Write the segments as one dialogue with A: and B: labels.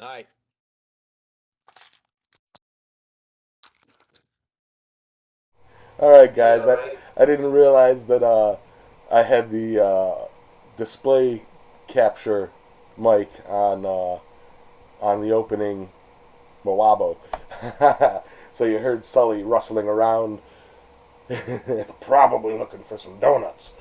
A: All right.
B: All right, guys.
A: All
B: I
A: right.
B: I didn't realize that I had the display capture mic on the opening Moabo. So you heard Sully rustling around, probably looking for some donuts.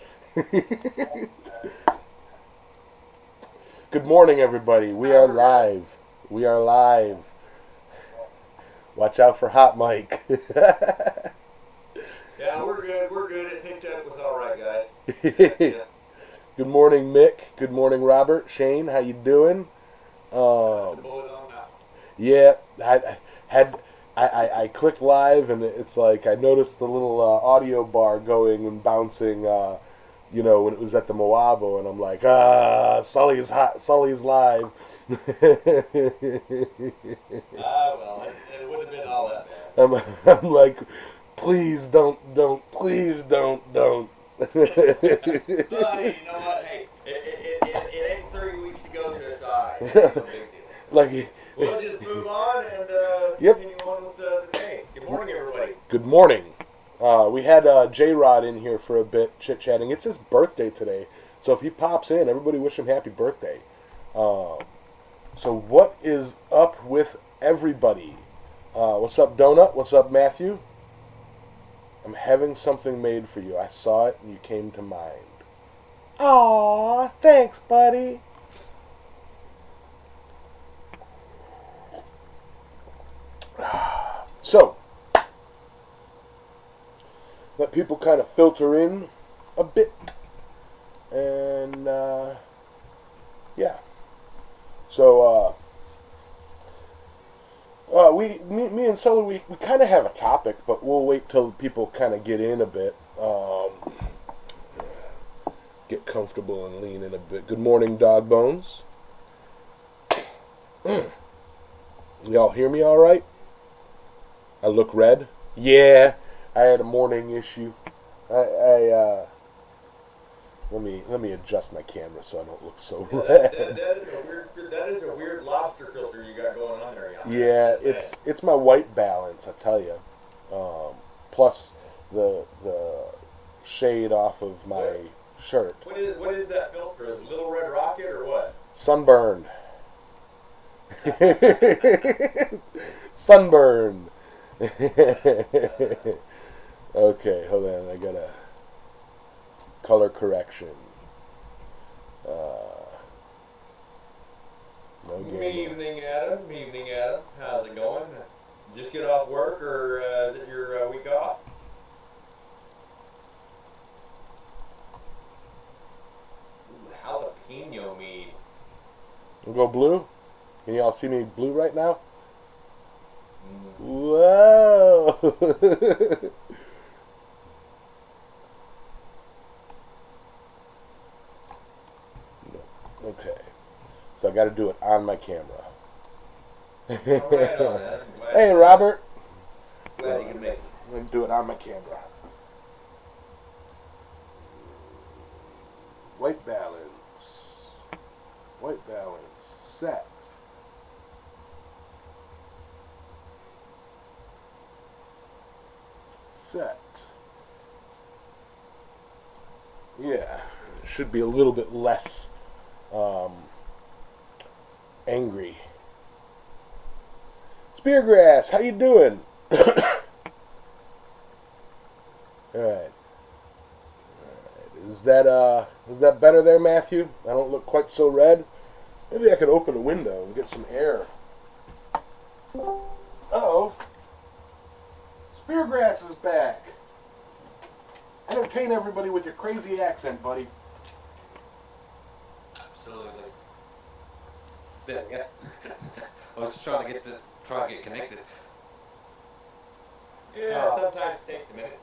B: Good morning, everybody. We are live. We are live. Watch out for Hot Mike.
A: Yeah, we're good. We're good. It picked up. Was all right, guys. Gotcha.
B: Good morning, Mick. Good morning, Robert. Shane, how you doing?
A: Got the
B: Um,
A: boys on now.
B: yeah, I had I clicked live and it's like I noticed the little audio bar going and bouncing. When it was at the Moabo, and I'm like, Sully is hot. Sully is live.
A: Ah, well, it wouldn't have been all that bad.
B: I'm like, please please don't.
A: Well, hey, you know what? Hey, it ain't 3 weeks ago, so it's all right. It ain't no big deal.
B: Like,
A: We'll just move on and
B: yep.
A: continue on with the day. Good morning, everybody.
B: Good morning. We had J Rod in here for a bit, chit chatting. It's his birthday today, so if he pops in, everybody wish him happy birthday. Um, so what is up with everybody? What's up, Donut? What's up, Matthew? I'm having something made for you. I saw it and you came to mind. Aw, thanks, buddy. So, let people kind of filter in a bit. And, yeah. So, me and Sully, we kind of have a topic, but we'll wait till people kind of get in a bit. Get comfortable and lean in a bit. Good morning, Dog Bones. Y'all hear me all right? I look red. Yeah, I had a morning issue. I let me adjust my camera so I don't look so
A: Yeah,
B: red.
A: that is a weird lobster filter you got going on there.
B: Yeah,
A: Just saying.
B: it's my white balance, I tell you. Plus the shade off of my
A: What
B: shirt.
A: what is that filter? Little Red Rocket or what?
B: Sunburn. Sunburn. Okay, hold on. I got a color correction. Uh, no game.
A: Evening, Adam. Evening, Adam. How's it going? Just get off work, or is it your week off? Ooh, jalapeno meat.
B: We'll go blue. Can y'all see me blue right now?
A: Mm.
B: Whoa! Okay, so I got to do it on my camera.
A: All right on, Adam.
B: Hey, Robert.
A: Glad you can make it.
B: I'm gonna do it on my camera. White balance. White balance. Set. Set. Yeah, it should be a little bit less um, angry. Speargrass, how you doing? All right. Is that better there, Matthew? I don't look quite so red. Maybe I could open a window and get some air. Uh-oh. Speargrass is back. Entertain everybody with your crazy accent, buddy.
C: Absolutely. Yeah. I was just trying to get connected.
A: Yeah, sometimes it takes a minute.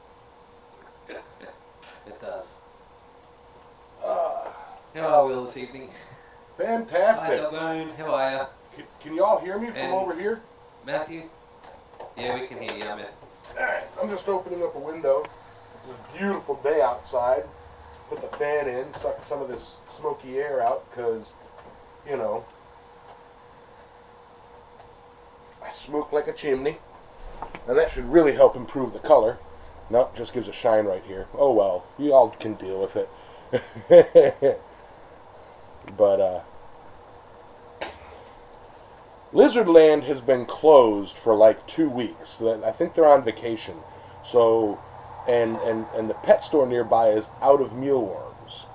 C: It does.
B: Uh,
C: How are we all this evening? Hi,
B: Fantastic.
C: Doggone. How are you?
B: Can you all hear me from
C: And
B: over here?
C: Matthew? Yeah, we can hear you.
B: Alright, I'm just opening up a window. It's a beautiful day outside. Put the fan in, suck some of this smoky air out, because, you know, smoke like a chimney. And that should really help improve the color. Nope, just gives a shine right here. Oh well, you all can deal with it. But, Lizardland has been closed for like 2 weeks. I think they're on vacation. So, and the pet store nearby is out of mealworms.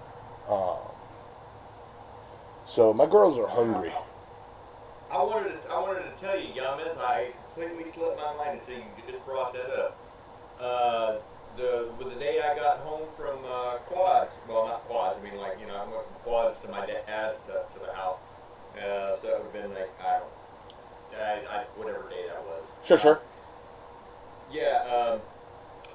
B: So my girls are hungry.
A: I wanted to tell you, Yamas, I completely slipped my mind until you just brought that up. The day I got home from quads, well, not quads, I mean, like, you know, I went from quads to my dad's to the house. So it would have been like, whatever day that was.
B: Sure.
A: Yeah,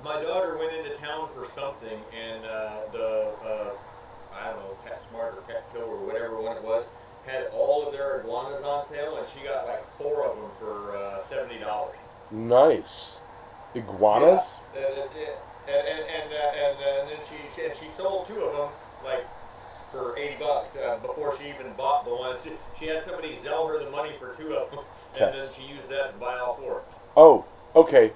A: my daughter went into town for something, and I don't know, PetSmart or Petco or whatever one it was, had all of their iguanas on sale, and she got like 4 of them for $70.
B: Nice. Iguanas?
A: Yeah. And then she sold 2 of them like for $80 before she even bought the one. She had somebody sell her the money for 2 of them, and then she used that to buy all 4.
B: Oh, okay.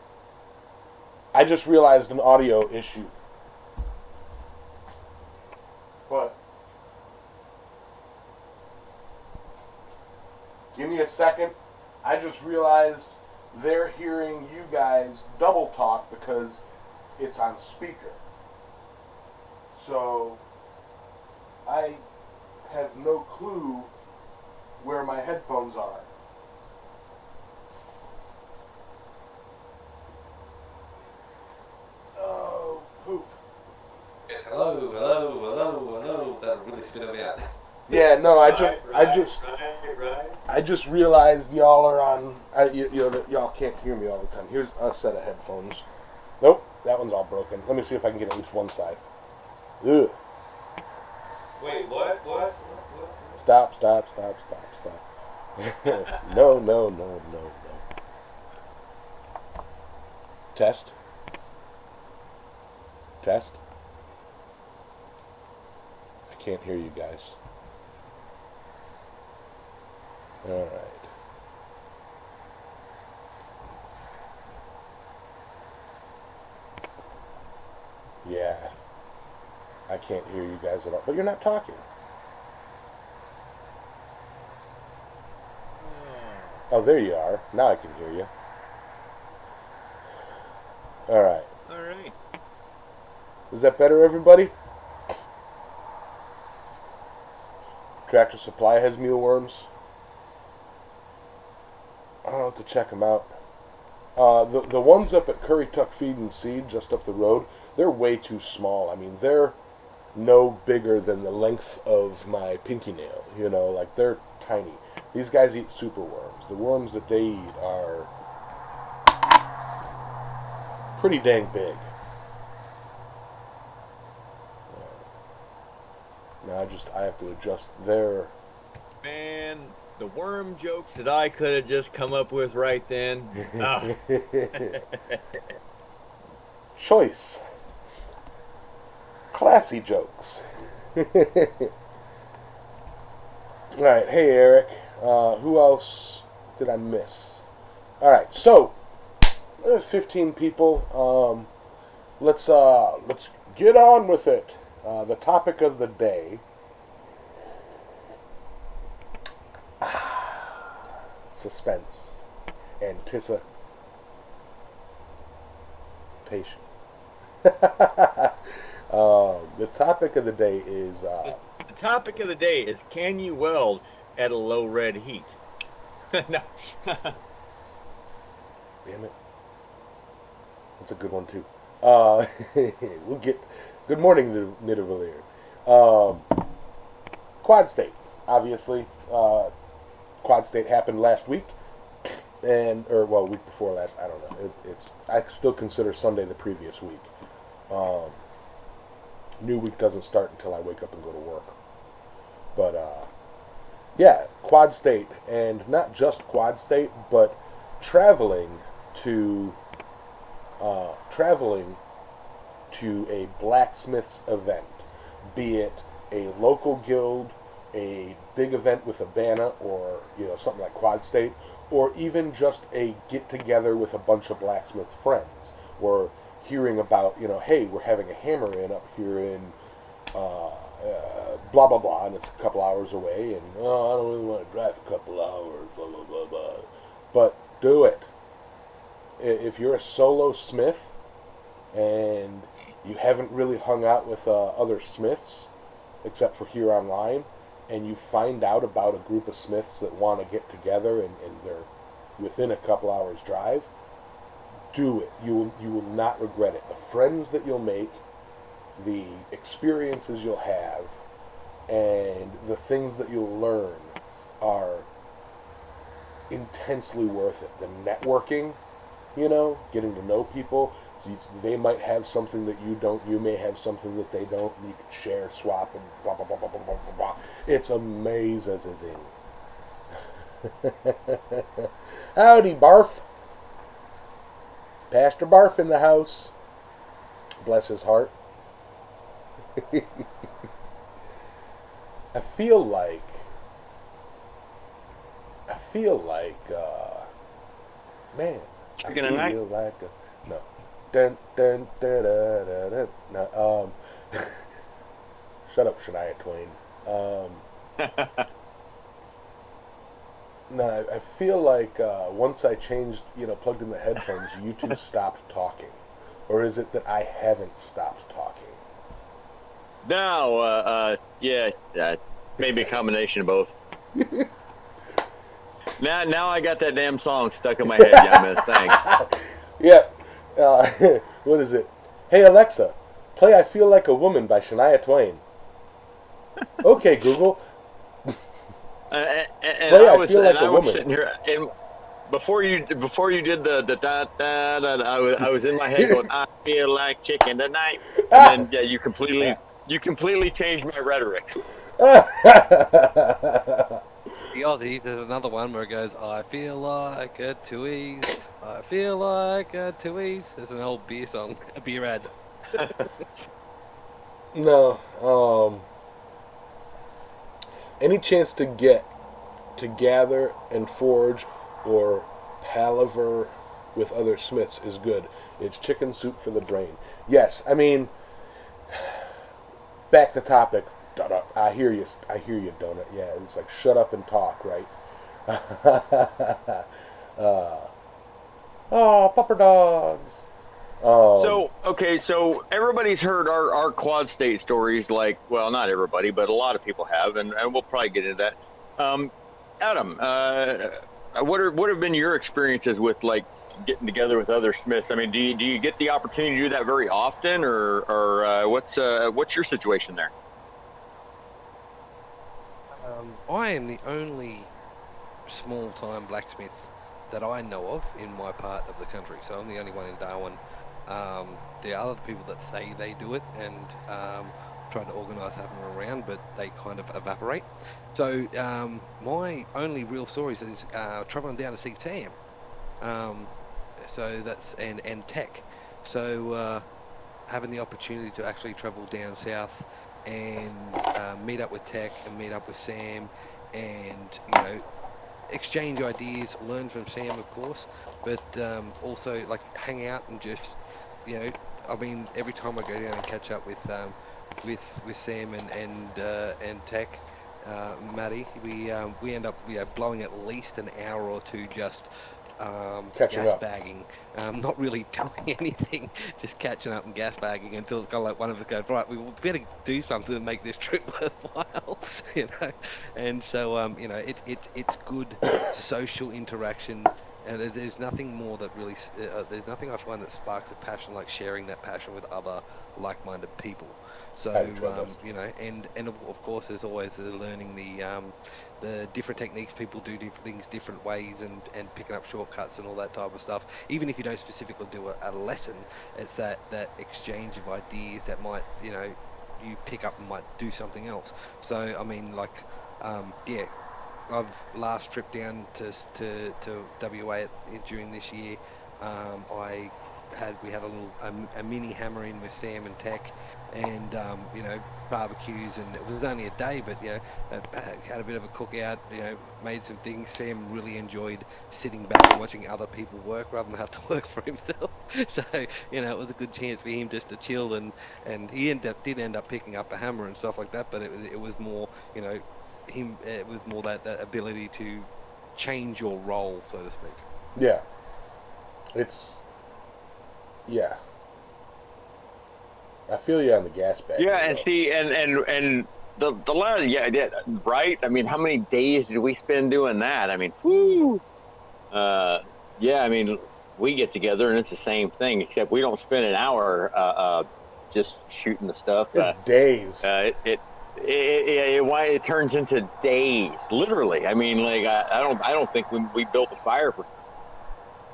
B: I just realized an audio issue. What? Give me a second. I just realized they're hearing you guys double talk because it's on speaker. So I have no clue where my headphones are. Oh, poop.
C: Hello. That really stood me out.
B: Yeah, no, I
A: Right.
B: just realized y'all are on. Y'all can't hear me all the time. Here's a set of headphones. Nope, that one's all broken. Let me see if I can get at least one side. Ugh.
A: Wait, what?
B: Stop. No. Test. I can't hear you guys. All right. Yeah. I can't hear you guys at all. But you're not talking. Oh, there you are. Now I can hear you. All right. Is that better, everybody? Tractor Supply has mealworms. I'll have to check them out. The ones up at Caratoke Feed and Seed, just up the road, they're way too small. I mean, they're no bigger than the length of my pinky nail. You know, like they're tiny. These guys eat super worms. The worms that they eat are pretty dang big. Now I have to adjust their...
A: Man, the worm jokes that I could have just come up with right then. Oh.
B: Choice. Classy jokes. Alright, hey Eric. Who else did I miss? Alright, so 15 people. Let's get on with it. The topic of the day. Suspense. Anticipation. The topic of the day is...
A: The topic of the day is, can you weld at a low red heat? No.
B: Damn it. That's a good one, too. We'll get... Good morning, Nidavellir. Quad State, obviously. Quad State happened last week. Week before last. I don't know. I still consider Sunday the previous week. New week doesn't start until I wake up and go to work. But, yeah, Quad State. And not just Quad State, but traveling to a Blacksmiths event, be it a local guild, a big event with a banner, or something like Quad State, or even just a get-together with a bunch of blacksmith friends, or hearing about, hey, we're having a hammer in up here in blah, blah, blah, and it's a couple hours away, and, I don't really want to drive a couple hours, blah, blah, blah, blah. But do it. If you're a solo smith and you haven't really hung out with other smiths, except for here online, and you find out about a group of smiths that want to get together and they're within a couple hours drive, do it. You will not regret it. The friends that you'll make, the experiences you'll have, and the things that you'll learn are intensely worth it. The networking, getting to know people. They might have something that you don't. You may have something that they don't. You can share, swap, and blah, blah, blah, blah, blah, blah, blah. It's amazing. Howdy, Barf. Pastor Barf in the house. Bless his heart. I feel like, man.
D: Chicken and night?
B: No. Dun, dun, dun, dun, dun, dun. No, shut up, Shania Twain. No, I feel like once I changed, plugged in the headphones, you two stopped talking. Or is it that I haven't stopped talking?
D: No, yeah, maybe a combination of both. Now I got that damn song stuck in my head, young miss. Thanks.
B: Yeah. What is it? Hey, Alexa, play I Feel Like a Woman by Shania Twain. Okay, Google.
D: And
B: play
D: I
B: I
D: was,
B: Feel Like
D: and
B: a
D: I was
B: Woman.
D: sitting here, and before you did the da da da, I was in my head going, I feel like chicken tonight, and then yeah, you completely changed my rhetoric.
C: The Aussie, there's another one where it goes, I feel like a Tooheys, I feel like a Tooheys. There's an old beer song, a beer ad.
B: No, any chance to get to gather and forge or palaver with other smiths is good. It's chicken soup for the brain. Yes, I mean, back to topic. I hear you, Donut. Yeah, it's like shut up and talk, right? Oh, pupper dogs.
D: So everybody's heard our quad state stories, like, well, not everybody, but a lot of people have, and we'll probably get into that. Adam, what have been your experiences with, like, getting together with other smiths? I mean, do you get the opportunity to do that very often, or what's your situation there?
C: I am the only small-time blacksmith that I know of in my part of the country, so I'm the only one in Darwin. There are other people that say they do it and try to organise having them around, but they kind of evaporate. So my only real stories is travelling down to see Tam. So that's and Tech. So having the opportunity to actually travel down south and meet up with Tech and meet up with Sam, and exchange ideas, learn from Sam, of course, but also like hang out and just I mean, every time I go down and catch up with Sam and Tech, Matty, we end up blowing at least an hour or two just
B: Catching
C: gas
B: up.
C: bagging, not really doing anything, just catching up and gas bagging until it's kind of like one of us goes, right, we better do something to make this trip worthwhile, and so it's good social interaction. And there's nothing more that really, there's nothing I find that sparks a passion like sharing that passion with other like-minded people. So, and of course there's always learning the different techniques. People do different things different ways, and picking up shortcuts and all that type of stuff. Even if you don't specifically do a lesson, it's that exchange of ideas that might, you pick up and might do something else. So, I mean, like, I've last trip down to WA during this year. I we had a mini hammer in with Sam and Tech, and barbecues, and it was only a day, but had a bit of a cookout, made some things. Sam really enjoyed sitting back and watching other people work rather than have to work for himself. So it was a good chance for him just to chill, and he did end up picking up a hammer and stuff like that, but it was more it was more that ability to change your role, so to speak.
B: Yeah. I feel you on the gas bag.
D: Yeah, and see, and the last, right? I mean, how many days did we spend doing that? I mean, whoo. I mean, we get together and it's the same thing, except we don't spend an hour just shooting the stuff.
B: It's days.
D: It turns into days, literally. I mean, like I don't think when we built a fire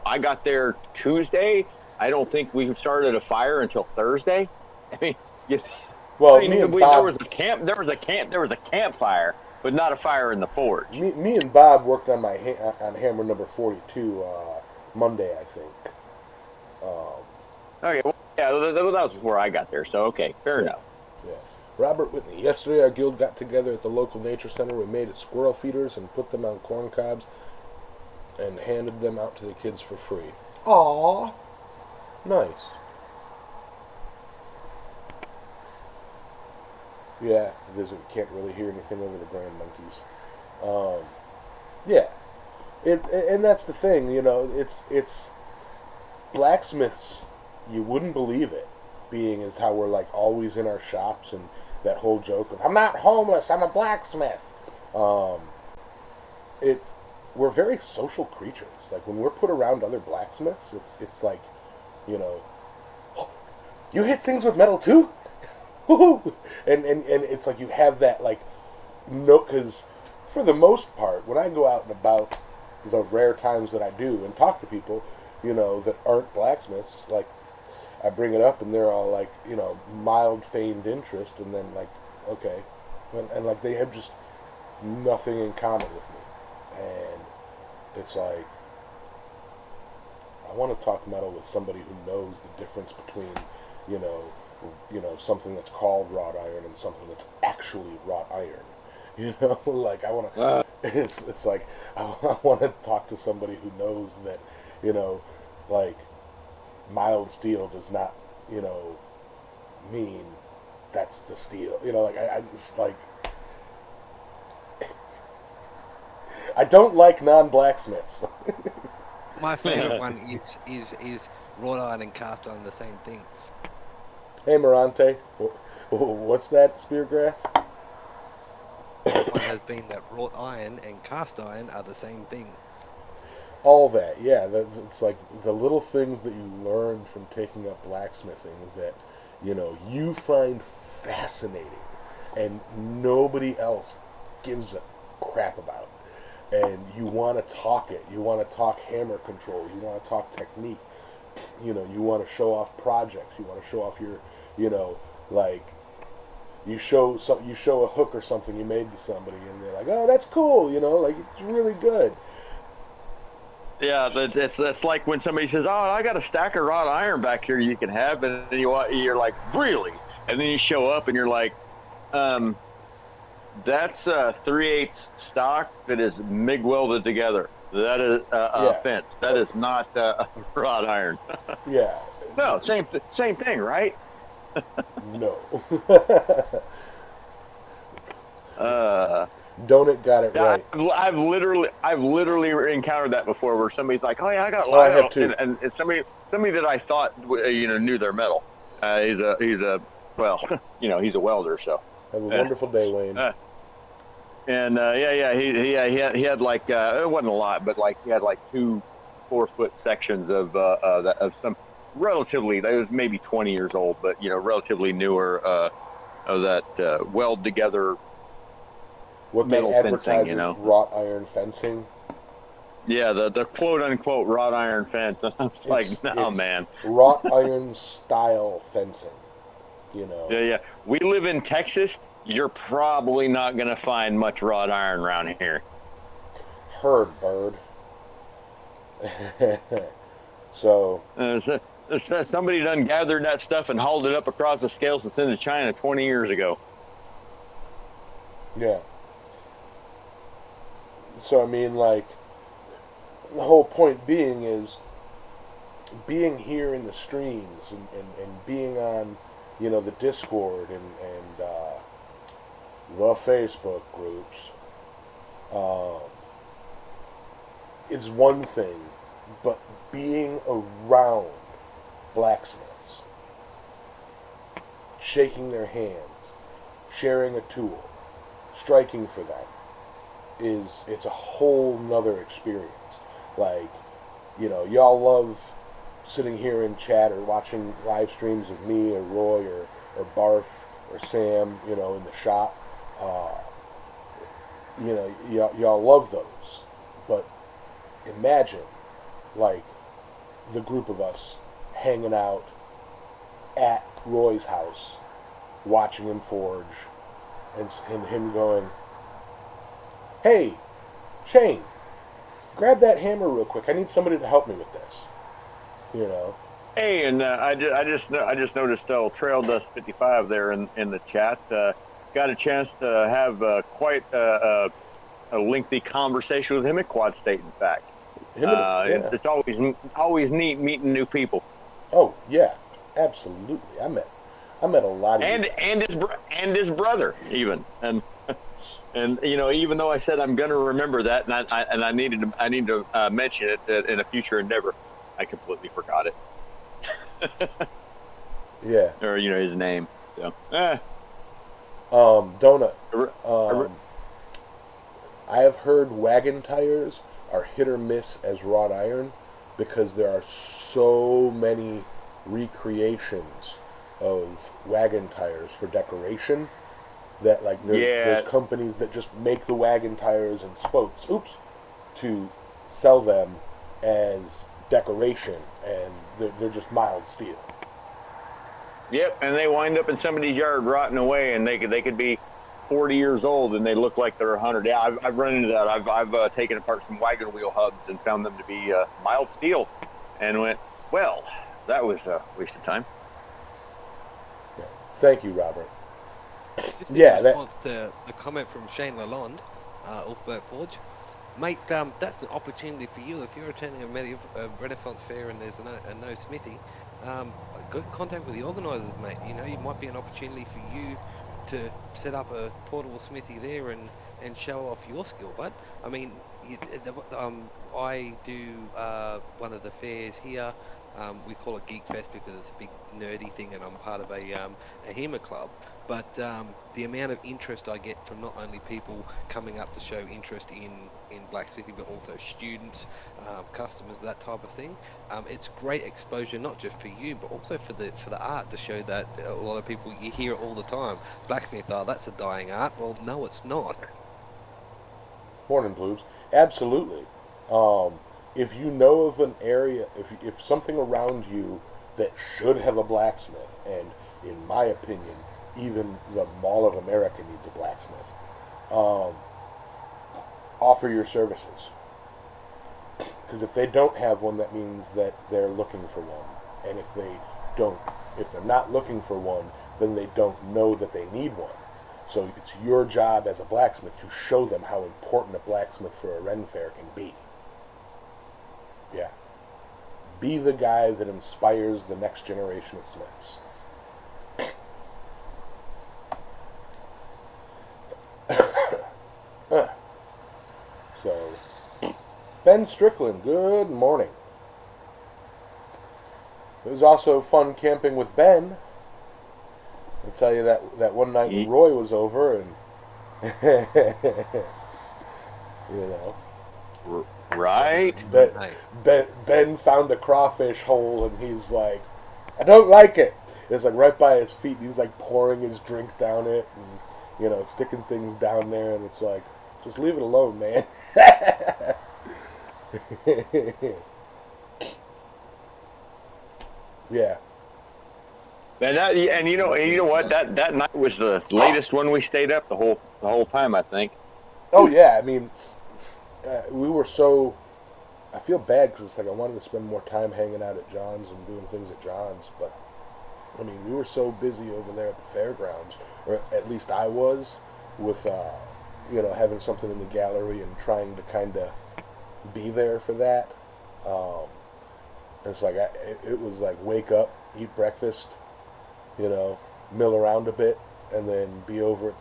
D: I got there Tuesday. I don't think we started a fire until Thursday. I mean, me and Bob, there was a campfire, but not a fire in the forge.
B: Me and Bob worked on on hammer number 42 Monday, I think.
D: Okay, well, yeah, that was before I got there, so okay, fair enough.
B: Yeah. Robert Whitney. Yesterday, our guild got together at the local nature center. We made squirrel feeders and put them on corn cobs and handed them out to the kids for free. Aww. Nice. Yeah, because we can't really hear anything over the grand monkeys. And that's the thing, it's blacksmiths. You wouldn't believe it, being as how we're like always in our shops, and that whole joke of I'm not homeless, I'm a blacksmith. We're very social creatures. Like when we're put around other blacksmiths, it's like, you hit things with metal too? Woohoo! And it's like you have that, like, no, because for the most part, when I go out and about, the rare times that I do and talk to people, that aren't blacksmiths, like, I bring it up and they're all like, mild feigned interest, and then like, okay. And like they have just nothing in common with me. And it's like, I want to talk metal with somebody who knows the difference between, something that's called wrought iron and something that's actually wrought iron. Like I want to. It's like I want to talk to somebody who knows that, like mild steel does not, mean that's the steel. Like I just like. I don't like non-blacksmiths.
C: My favorite one is wrought iron and cast iron, the same thing.
B: Hey, Morante, what's that, Speargrass?
C: One has been that wrought iron and cast iron are the same thing.
B: All that, yeah. It's like the little things that you learn from taking up blacksmithing that, you find fascinating and nobody else gives a crap about. And you want to talk it. You want to talk hammer control. You want to talk technique. You want to show off projects. You want to show off your, like, you show a hook or something you made to somebody, and they're like, oh, that's cool. Like it's really good.
D: Yeah, that's like when somebody says, oh, I got a stack of wrought iron back here you can have, and then you're like, really? And then you show up and you're like, that's a 3/8 stock that is MIG welded together. That is a fence. That is not wrought iron.
B: Yeah.
D: No, same thing, right?
B: No. Donut got it right.
D: I've literally encountered that before, where somebody's like, "Oh yeah, I got."
B: I have too.
D: And somebody that I thought knew their metal. He's a welder. So
B: have a wonderful day, Wayne.
D: He had like it wasn't a lot, but like he had like 2 4-foot sections of some relatively, that was maybe 20 years old, but relatively newer of that weld together.
B: What
D: metal
B: they advertise
D: fencing,
B: as wrought iron fencing.
D: Yeah, the quote unquote wrought iron fence. It's like, no, man.
B: Wrought iron style fencing.
D: Yeah. We live in Texas. You're probably not going to find much wrought iron around here.
B: Heard, bird. So.
D: Somebody done gathered that stuff and hauled it up across the scales and sent it to China 20 years ago.
B: Yeah. So, I mean, like, the whole point being is being here in the streams and being on, you know, the Discord and the Facebook groups is one thing, but being around blacksmiths, shaking their hands, sharing a tool, striking for them, it's a whole nother experience. Like, you know, y'all love sitting here in chat or watching live streams of me or Roy or Barth or Sam, you know, in the shop. You know, y'all love those. But imagine, like, the group of us hanging out at Roy's house, watching him forge, and him going, "Hey, Shane, grab that hammer real quick. I need somebody to help me with this." You know.
D: Hey, and I just noticed Trail Dust 55 there in the chat. Got a chance to have quite a lengthy conversation with him at Quad State. In fact,
B: Yeah.
D: it's always neat meeting new people.
B: Oh yeah, absolutely. I met a lot of
D: and his brother even and you know, even though I said I'm going to remember that and I need to mention it in a future endeavor, I completely forgot it.
B: Yeah.
D: Or, you know, his name. So.
B: Donut. I have heard wagon tires are hit or miss as wrought iron because there are so many recreations of wagon tires for decoration that, like, there's companies that just make the wagon tires and spokes, to sell them as decoration, and they're just mild steel.
D: Yep, and they wind up in somebody's yard rotting away, and they could be 40 years old, and they look like they're 100. Yeah, I've run into that. I've taken apart some wagon wheel hubs and found them to be mild steel, and went, well, that was a waste of time.
B: Yeah. Thank you, Robert.
C: Just in response to the comment from Shane Lalonde, off Burt Forge, mate, that's an opportunity for you. If you're attending a Renaissance fair and there's a no smithy, go contact with the organisers, mate. You know, it might be an opportunity for you to set up a portable smithy there and show off your skill. But I mean, I do one of the fairs here. We call it Geek Fest because it's a big nerdy thing, and I'm part of a HEMA club. But the amount of interest I get from not only people coming up to show interest in blacksmithing, but also students, customers, that type of thing. It's great exposure, not just for you, but also for the art, to show that a lot of people, you hear it all the time. Blacksmith, that's a dying art. Well, no, it's not.
B: Morning, Blues. Absolutely. If you know of an area, if something around you that should have a blacksmith, and in my opinion, even the Mall of America needs a blacksmith, offer your services. Because if they don't have one, that means that they're looking for one. And if they're not looking for one, then they don't know that they need one. So it's your job as a blacksmith to show them how important a blacksmith for a Ren Fair can be. Yeah. Be the guy that inspires the next generation of smiths. So, Ben Strickland, good morning. It was also fun camping with Ben. I'll tell you that one night when Roy was over, and you know,
D: right?
B: Ben found a crawfish hole, and he's like, "I don't like it." It's like right by his feet. And he's like pouring his drink down it, and you know, sticking things down there, and it's like, just leave it alone, man. Yeah.
D: And you know what? That night was the latest one we stayed up the whole time, I think.
B: Oh yeah, I mean, we were so. I feel bad because it's like I wanted to spend more time hanging out at John's and doing things at John's, but I mean, we were so busy over there at the fairgrounds, or at least I was, with having something in the gallery and trying to kind of be there for that. It's like it was like wake up, eat breakfast, mill around a bit, and then be over at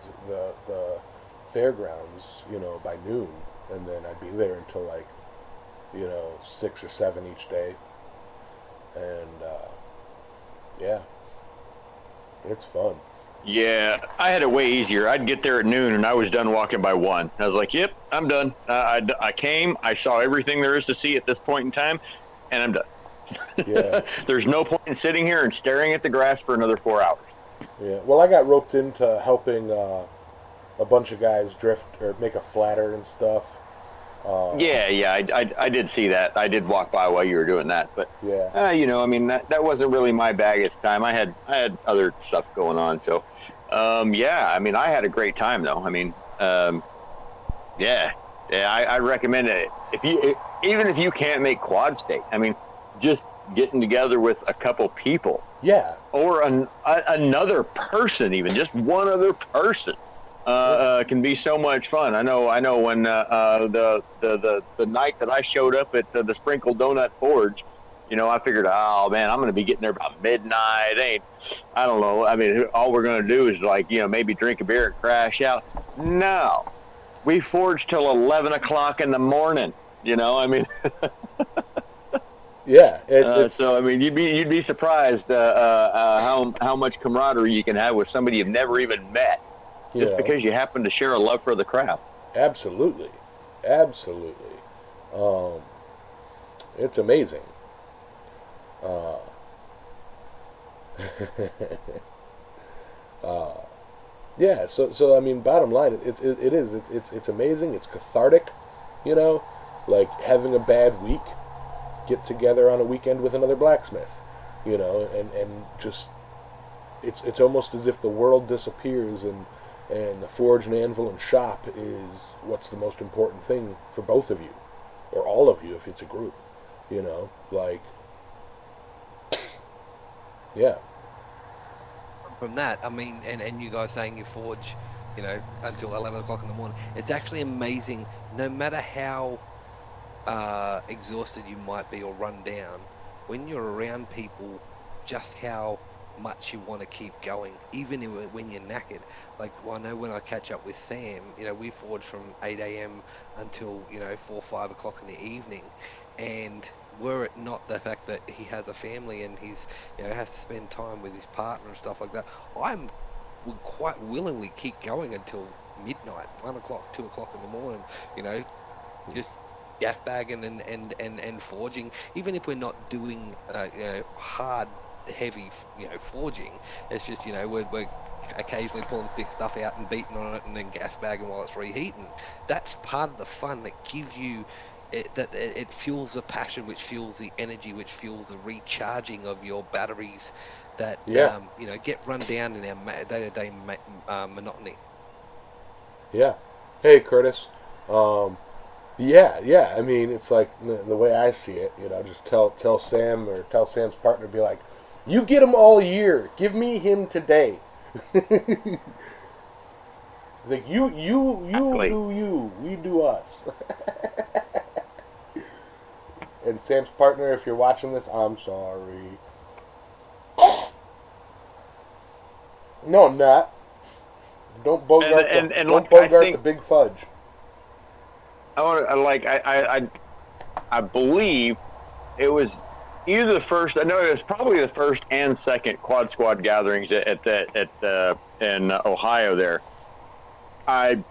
B: the fairgrounds, by noon, and then I'd be there until like 6 or 7 each day, and yeah, it's fun.
D: Yeah, I had it way easier. I'd get there at noon, and I was done walking by 1. I was like, "Yep, I'm done. I came, I saw everything there is to see at this point in time, and I'm done."
B: Yeah.
D: There's no point in sitting here and staring at the grass for another 4 hours.
B: Yeah. Well, I got roped into helping a bunch of guys drift or make a flatter and stuff.
D: Yeah, I did see that. I did walk by while you were doing that, but
B: yeah,
D: I mean that wasn't really my bag at the time. I had other stuff going on, so yeah. I mean, I had a great time though. I mean, yeah. I recommend it even if you can't make Quad State. I mean, just getting together with a couple people.
B: Yeah.
D: Or another person, even just one other person. Can be so much fun. I know when the night that I showed up at the Sprinkle Donut Forge, I figured, oh man, I'm going to be getting there about midnight. I don't know. I mean, all we're going to do is like, maybe drink a beer and crash out. No, we forged till 11 o'clock in the morning. I mean,
B: yeah.
D: So I mean, you'd be surprised how much camaraderie you can have with somebody you've never even met. Just because you happen to share a love for the craft.
B: Absolutely. It's amazing. Yeah. So I mean, bottom line, it's amazing. It's cathartic. Like having a bad week, get together on a weekend with another blacksmith. And just it's almost as if the world disappears and the forge and anvil and shop is what's the most important thing for both of you, or all of you if it's a group, like, yeah.
C: From that, I mean, and you guys saying you forge, until 11 o'clock in the morning, it's actually amazing, no matter how exhausted you might be or run down, when you're around people, just how much you want to keep going, even when you're knackered. Like, I know when I catch up with Sam, we forge from 8 a.m. until 4 or 5 o'clock in the evening, and were it not the fact that he has a family and he's has to spend time with his partner and stuff like that, would quite willingly keep going until midnight, 1 o'clock, 2 o'clock in the morning, just gas bagging and forging, even if we're not doing hard, heavy forging. It's just we're occasionally pulling thick stuff out and beating on it and then gas bagging while it's reheating. That's part of the fun that gives you it fuels the passion, which fuels the energy, which fuels the recharging of your batteries that get run down in our day-to-day monotony.
B: Yeah. Hey, Curtis. Yeah. I mean, it's like the way I see it. Just tell Sam or tell Sam's partner, be like, you get him all year. Give me him today. Like you
D: Exactly.
B: do you. We do us. And Sam's partner, if you're watching this, I'm sorry. No, I'm not. Don't bogart the big fudge.
D: I believe it was either the first. I know it was probably the first and second Quad Squad gatherings in Ohio. There, I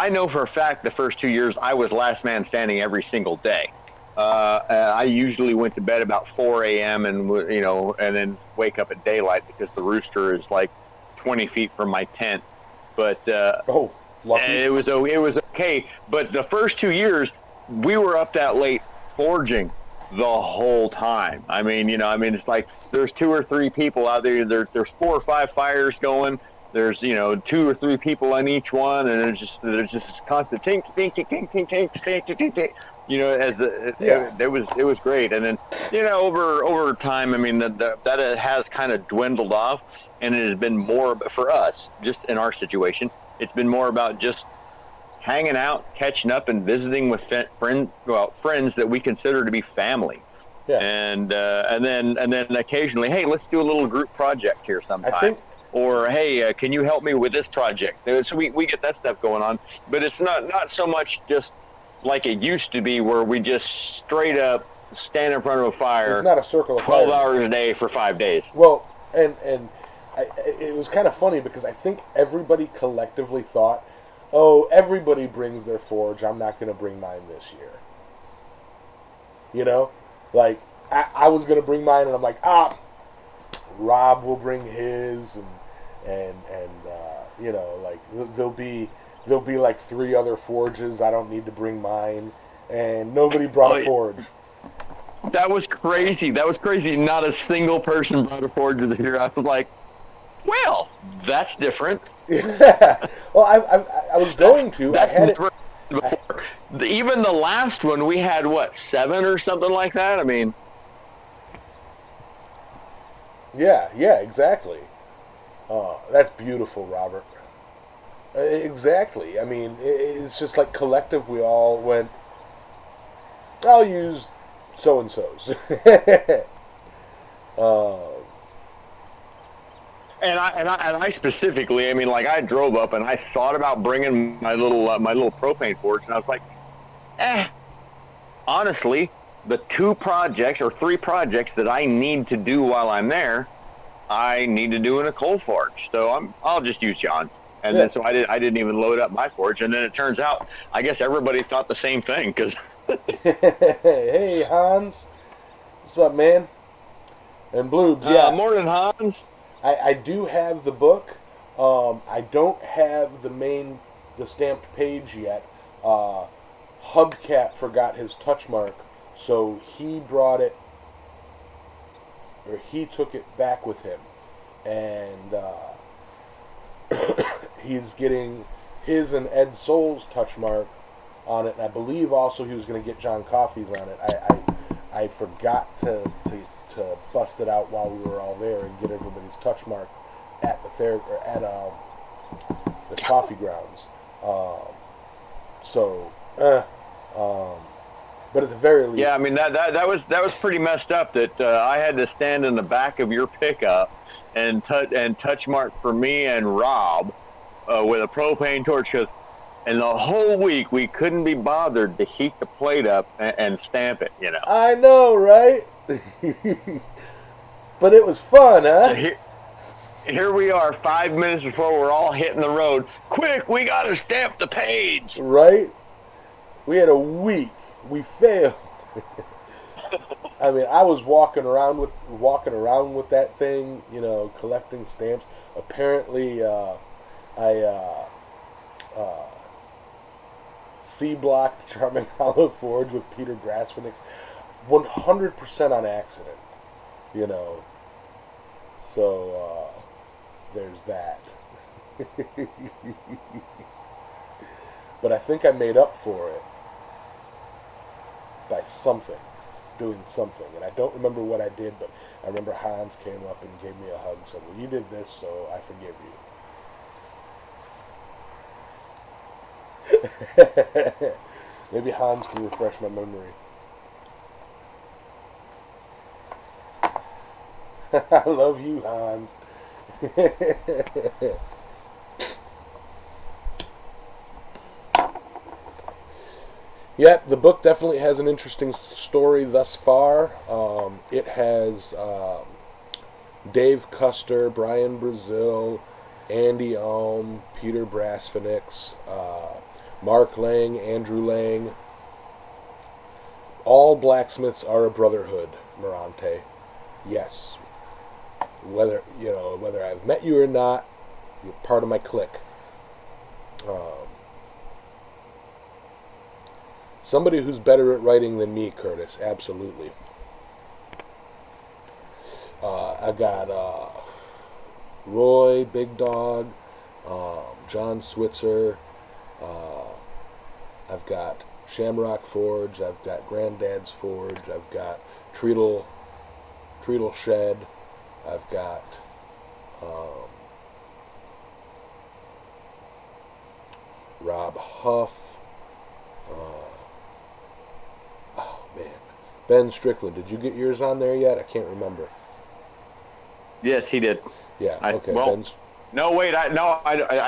D: know for a fact the first 2 years I was last man standing every single day. I usually went to bed about 4 a.m. and then wake up at daylight because the rooster is like 20 feet from my tent. But
B: lucky.
D: It was okay. But the first 2 years we were up that late forging the whole time. I mean, it's like there's 2 or 3 people out there. There's 4 or 5 fires going. There's 2 or 3 people on each one, and there's just this constant tink, tink, tink, tink, tink, tink, tink, tink, tink, You know, as the,
B: Yeah.
D: it was great, and then over time, I mean that it has kind of dwindled off, and it has been more for us, just in our situation. It's been more about just hanging out, catching up, and visiting with friends that we consider to be family,
B: Yeah.
D: and then occasionally, hey, let's do a little group project here
B: I
D: sometime,
B: think
D: or hey, can you help me with this project? So we get that stuff going on, but it's not so much just like it used to be, where we just straight up stand in front of a
B: it's
D: fire
B: not a circle of fire.
D: 12 hours a day for 5 days.
B: Well, and it was kind of funny because I think everybody collectively thought, oh, everybody brings their forge. I'm not going to bring mine this year. You know, like I was going to bring mine, and I'm like, Rob will bring his, and like there'll be like 3 other forges. I don't need to bring mine, and nobody brought a forge.
D: That was crazy. That was crazy. Not a single person brought a forge this year. I was like, well, that's different.
B: Yeah. Well, I was going to. I had it.
D: Before. Even the last one, we had, what, 7 or something like that? I mean...
B: Yeah, exactly. That's beautiful, Robert. Exactly. I mean, it's just like collective. We all went, I'll use so-and-so's.
D: And I specifically, I mean, like, I drove up and I thought about bringing my little propane forge, and I was like, honestly, the 2 projects or 3 projects that I need to do while I'm there, I need to do in a coal forge. So I'll just use John. And then so I didn't even load up my forge. And then it turns out, I guess everybody thought the same thing, because.
B: Hey, Hans, what's up, man? And Bloobs, yeah.
D: Morning, Hans.
B: I do have the book. I don't have the stamped page yet. Hubcap forgot his touch mark, so he brought it, or he took it back with him, and he's getting his and Ed Soul's touch mark on it, and I believe also he was going to get John Coffey's on it. I forgot to bust it out while we were all there and get everybody's touch mark at the fair, or at the coffee grounds. But at the very least,
D: yeah, I mean that was pretty messed up. That I had to stand in the back of your pickup and touch mark for me and Rob with a propane torch, and the whole week we couldn't be bothered to heat the plate up and stamp it. You know.
B: I know, right? But it was fun, huh?
D: Here we are, 5 minutes before we're all hitting the road. Quick, we gotta stamp the page.
B: Right? We had a week. We failed. I mean, I was walking around with that thing, collecting stamps. Apparently, I C-blocked Charming Hollow Forge with Peter Brasvenix 100% on accident, So, there's that. But I think I made up for it by doing something. And I don't remember what I did, but I remember Hans came up and gave me a hug and said, well, you did this, so I forgive you. Maybe Hans can refresh my memory. I love you, Hans. Yeah, the book definitely has an interesting story thus far. It has Dave Custer, Brian Brazil, Andy Ohm, Peter Brasvenix, Mark Lang, Andrew Lang. All blacksmiths are a brotherhood, Morante. Yes. Whether I've met you or not, you're part of my clique. Somebody who's better at writing than me, Curtis. Absolutely. I've got Roy, Big Dog, John Switzer. I've got Shamrock Forge. I've got Granddad's Forge. I've got Treatle Shed. I've got Rob Huff. Oh man, Ben Strickland. Did you get yours on there yet? I can't remember.
D: Yes, he did.
B: Yeah. Okay.
D: Well,
B: Ben's.
D: no, wait. I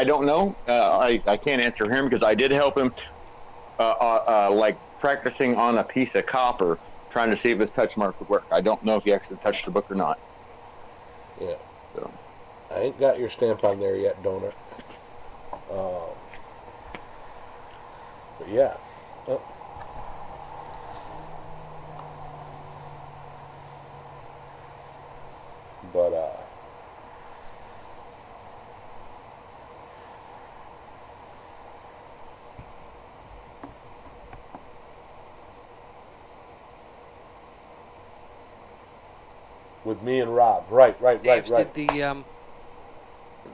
D: don't know. I can't answer him because I did help him, like practicing on a piece of copper, trying to see if his touch mark would work. I don't know if he actually touched the book or not.
B: Yeah.
D: So.
B: I ain't got your stamp on there yet, Donor. But yeah. Oh. But with me and Rob, right.
C: Did the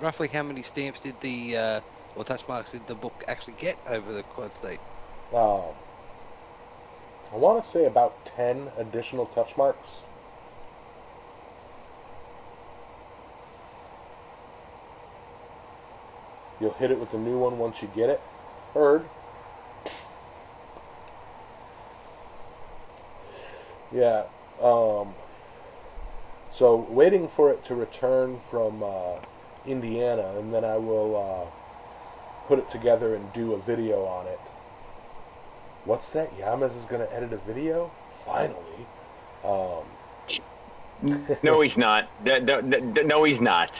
C: roughly how many stamps did the or touch marks did the book actually get over the quad state?
B: I want to say about 10 additional touch marks. You'll hit it with the new one once you get it. Heard. Yeah. So waiting for it to return from Indiana, and then I will put it together and do a video on it. What's that? Yamas is going to edit a video? Finally.
D: No, he's not. No, he's not.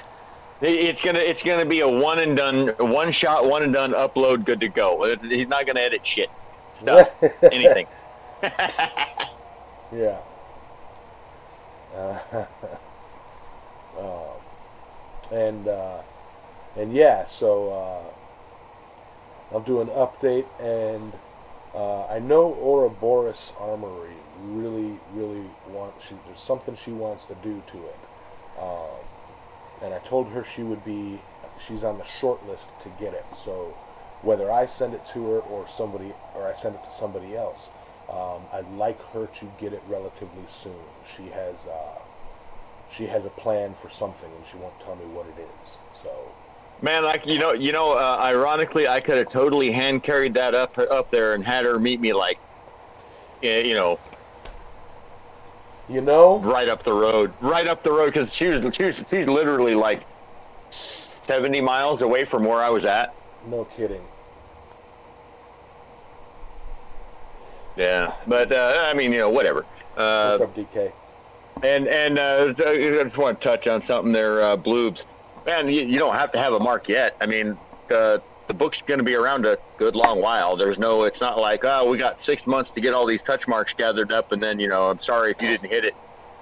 D: It's gonna be a one and done, one shot, one and done, upload, good to go. He's not gonna edit shit, stuff, anything.
B: Yeah. And yeah, so I'll do an update, and I know Ouroboros Armory really wants. There's something she wants to do to it, and I told her she's on the short list to get it. So whether I send it to her or I send it to somebody else, I'd like her to get it relatively soon. She has a plan for something, and she won't tell me what it is. So,
D: man, like ironically, I could have totally hand carried that up there and had her meet me, like, right up the road, because she's literally like 70 miles away from where I was at.
B: No kidding.
D: Yeah, but I mean, whatever.
B: What's up, DK?
D: And I just want to touch on something there, Bloobs. Man, you don't have to have a mark yet. I mean, the book's going to be around a good long while. It's not like, we got 6 months to get all these touch marks gathered up, and then, I'm sorry if you didn't hit it.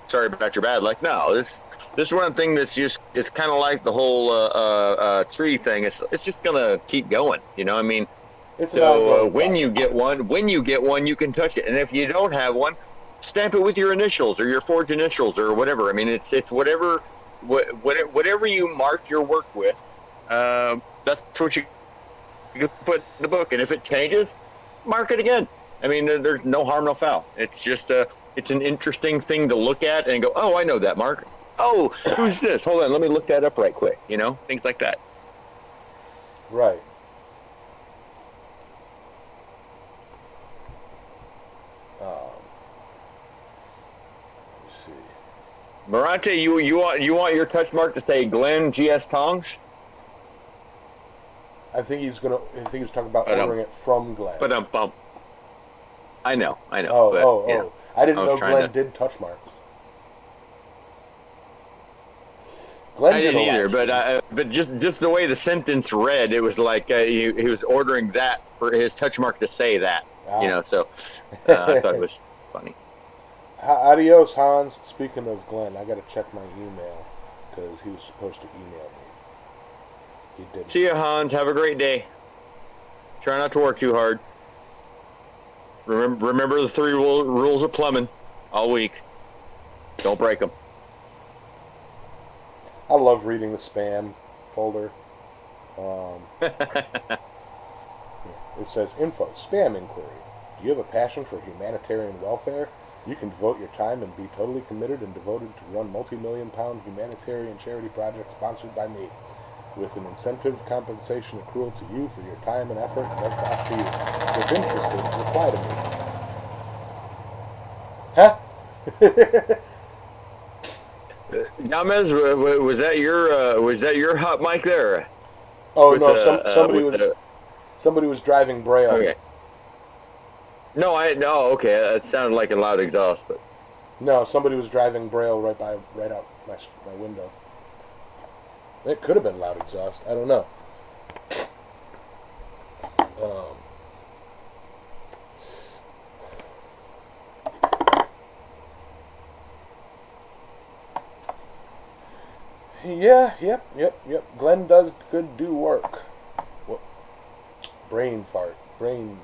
D: Sorry about your bad. Like, no, this is one thing that's just, it's kind of like the whole tree thing. It's just going to keep going, I mean, so when you get one, you can touch it. And if you don't have one, stamp it with your initials or your forge initials or whatever. I mean, it's whatever you mark your work with. That's what you put in the book. And if it changes, mark it again. I mean, there's no harm, no foul. It's just it's an interesting thing to look at and go, oh, I know that mark. Oh, who's this? Hold on, let me look that up right quick. Things like that.
B: Right.
D: Marante, you want your touch mark to say Glenn G.S. Tongs?
B: I think he's talking about ordering it from Glenn.
D: But I know.
B: Oh. I didn't know Glenn did touch marks. Glenn
D: I didn't either, but just the way the sentence read, it was like he was ordering that for his touch mark to say that. So I thought it was funny.
B: Adios, Hans. Speaking of Glenn, I got to check my email because he was supposed to email me. He didn't.
D: See you, Hans. Have a great day. Try not to work too hard. Remember the 3 rules of plumbing all week. Don't break them.
B: I love reading the spam folder. It says info, spam inquiry. Do you have a passion for humanitarian welfare? You can devote your time and be totally committed and devoted to one multi-million-pound humanitarian charity project sponsored by me, with an incentive compensation accrual to you for your time and effort, no cost to you. If interested, reply to me. Huh?
D: Yamez, was that your hot mic there?
B: Oh
D: With
B: no,
D: the,
B: somebody was driving Braille.
D: Okay. No, okay. It sounded like a loud exhaust, but
B: No, somebody was driving Braille right out my window. It could have been loud exhaust. I don't know. Yeah, yep. Glenn does good do work. What? Brain fart. Brain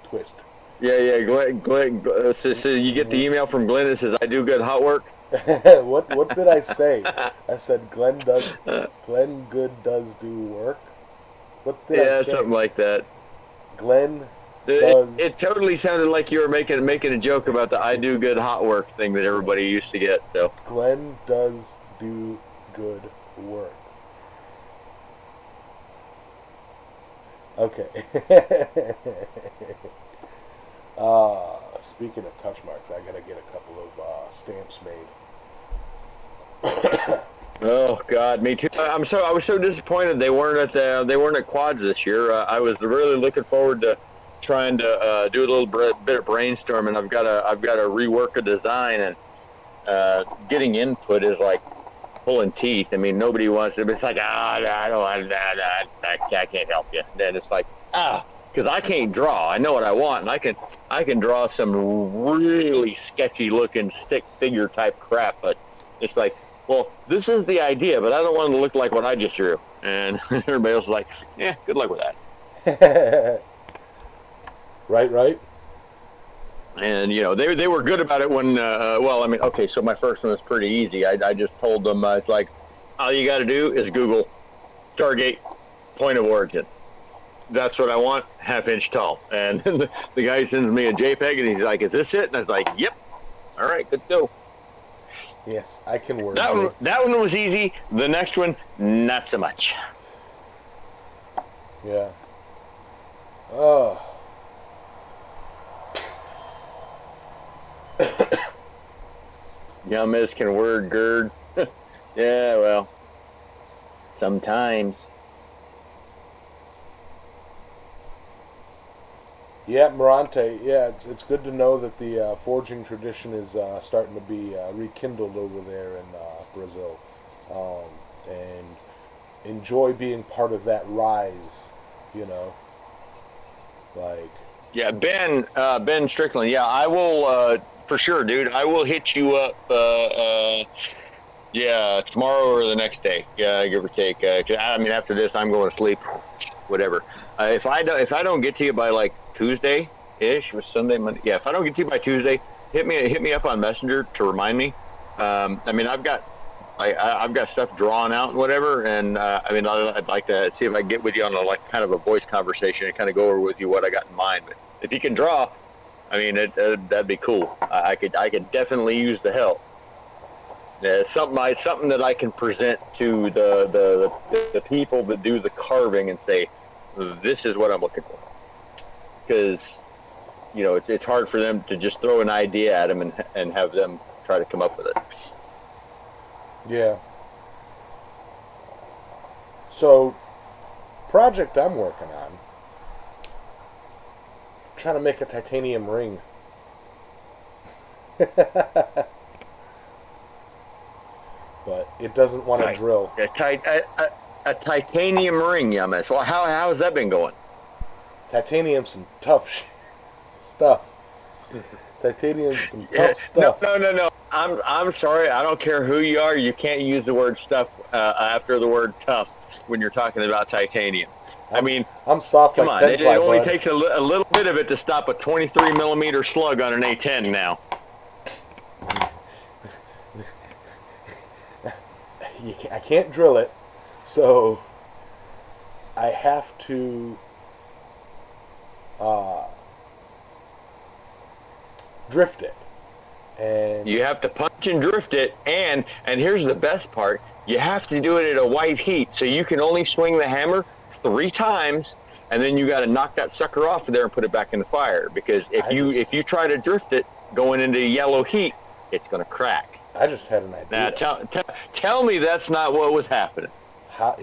B: twist.
D: yeah. Glenn. So you get the email from Glenn that says I do good hot work.
B: What did I say? I said Glenn good does do work. What did I say?
D: Yeah, something like that.
B: Glenn does.
D: It totally sounded like you were making a joke about the I do good hot work thing that everybody used to get. So
B: Glenn does do good work. Okay. Speaking of touch marks, I gotta get a couple of stamps made.
D: Oh God, me too. I was so disappointed they weren't at Quads this year. I was really looking forward to trying to do a little bit of brainstorming. I've got to rework a design, and getting input is like pulling teeth. I mean, nobody wants to. It's like I can't help you. Then it's like because I can't draw. I know what I want, and I can draw some really sketchy looking stick figure type crap. But it's like, well, this is the idea, but I don't want it to look like what I just drew. And everybody else is like, yeah, good luck with that.
B: Right.
D: And they were good about it when well, I mean, okay, so my first one was pretty easy. I just told them it's like all you got to do is Google Stargate point of origin. That's what I want, 1/2 inch tall. And the guy sends me a JPEG and he's like, is this it? And I was like, yep. All right, good to go.
B: Yes, I can work.
D: That one was easy. The next one, not so much.
B: Yeah. Oh.
D: Yummies can word gird. Yeah, well, sometimes.
B: Yeah, Morante. Yeah, it's good to know that the forging tradition is starting to be rekindled over there in Brazil, and enjoy being part of that rise.
D: Yeah, Ben Strickland. Yeah, I will for sure, dude. I will hit you up. Yeah, tomorrow or the next day. Yeah, give or take. 'Cause, I mean, after this, I'm going to sleep. Whatever. If I don't get to you by like Tuesday-ish, with Sunday, Monday. Yeah, if I don't get to you by Tuesday, hit me up on Messenger to remind me. I mean, I've got stuff drawn out and whatever, and I mean, I'd like to see if I can get with you on kind of a voice conversation and kind of go over with you what I got in mind. But if you can draw, I mean, that'd be cool. I could definitely use the help. Something that I can present to the people that do the carving and say, this is what I'm looking for. Because it's hard for them to just throw an idea at them and have them try to come up with it.
B: Yeah. So, project I'm working on, trying to make a titanium ring. But it doesn't want to drill.
D: A titanium ring, Yummy. So how has that been going?
B: Titanium's some tough stuff. Titanium's some tough stuff.
D: No. I'm sorry. I don't care who you are. You can't use the word stuff after the word tough when you're talking about titanium.
B: I'm soft
D: come
B: like
D: on.
B: 10 ply,
D: It only
B: bud.
D: takes a little bit of it to stop a 23 millimeter slug on an A10 now.
B: I can't drill it, so I have to drift it. And
D: you have to punch and drift it, and here's the best part: you have to do it at a white heat, so you can only swing the hammer 3 times, and then you got to knock that sucker off of there and put it back in the fire. Because if you try to drift it going into yellow heat, it's going to crack.
B: I just had an idea.
D: Now tell me that's not what was happening.
B: How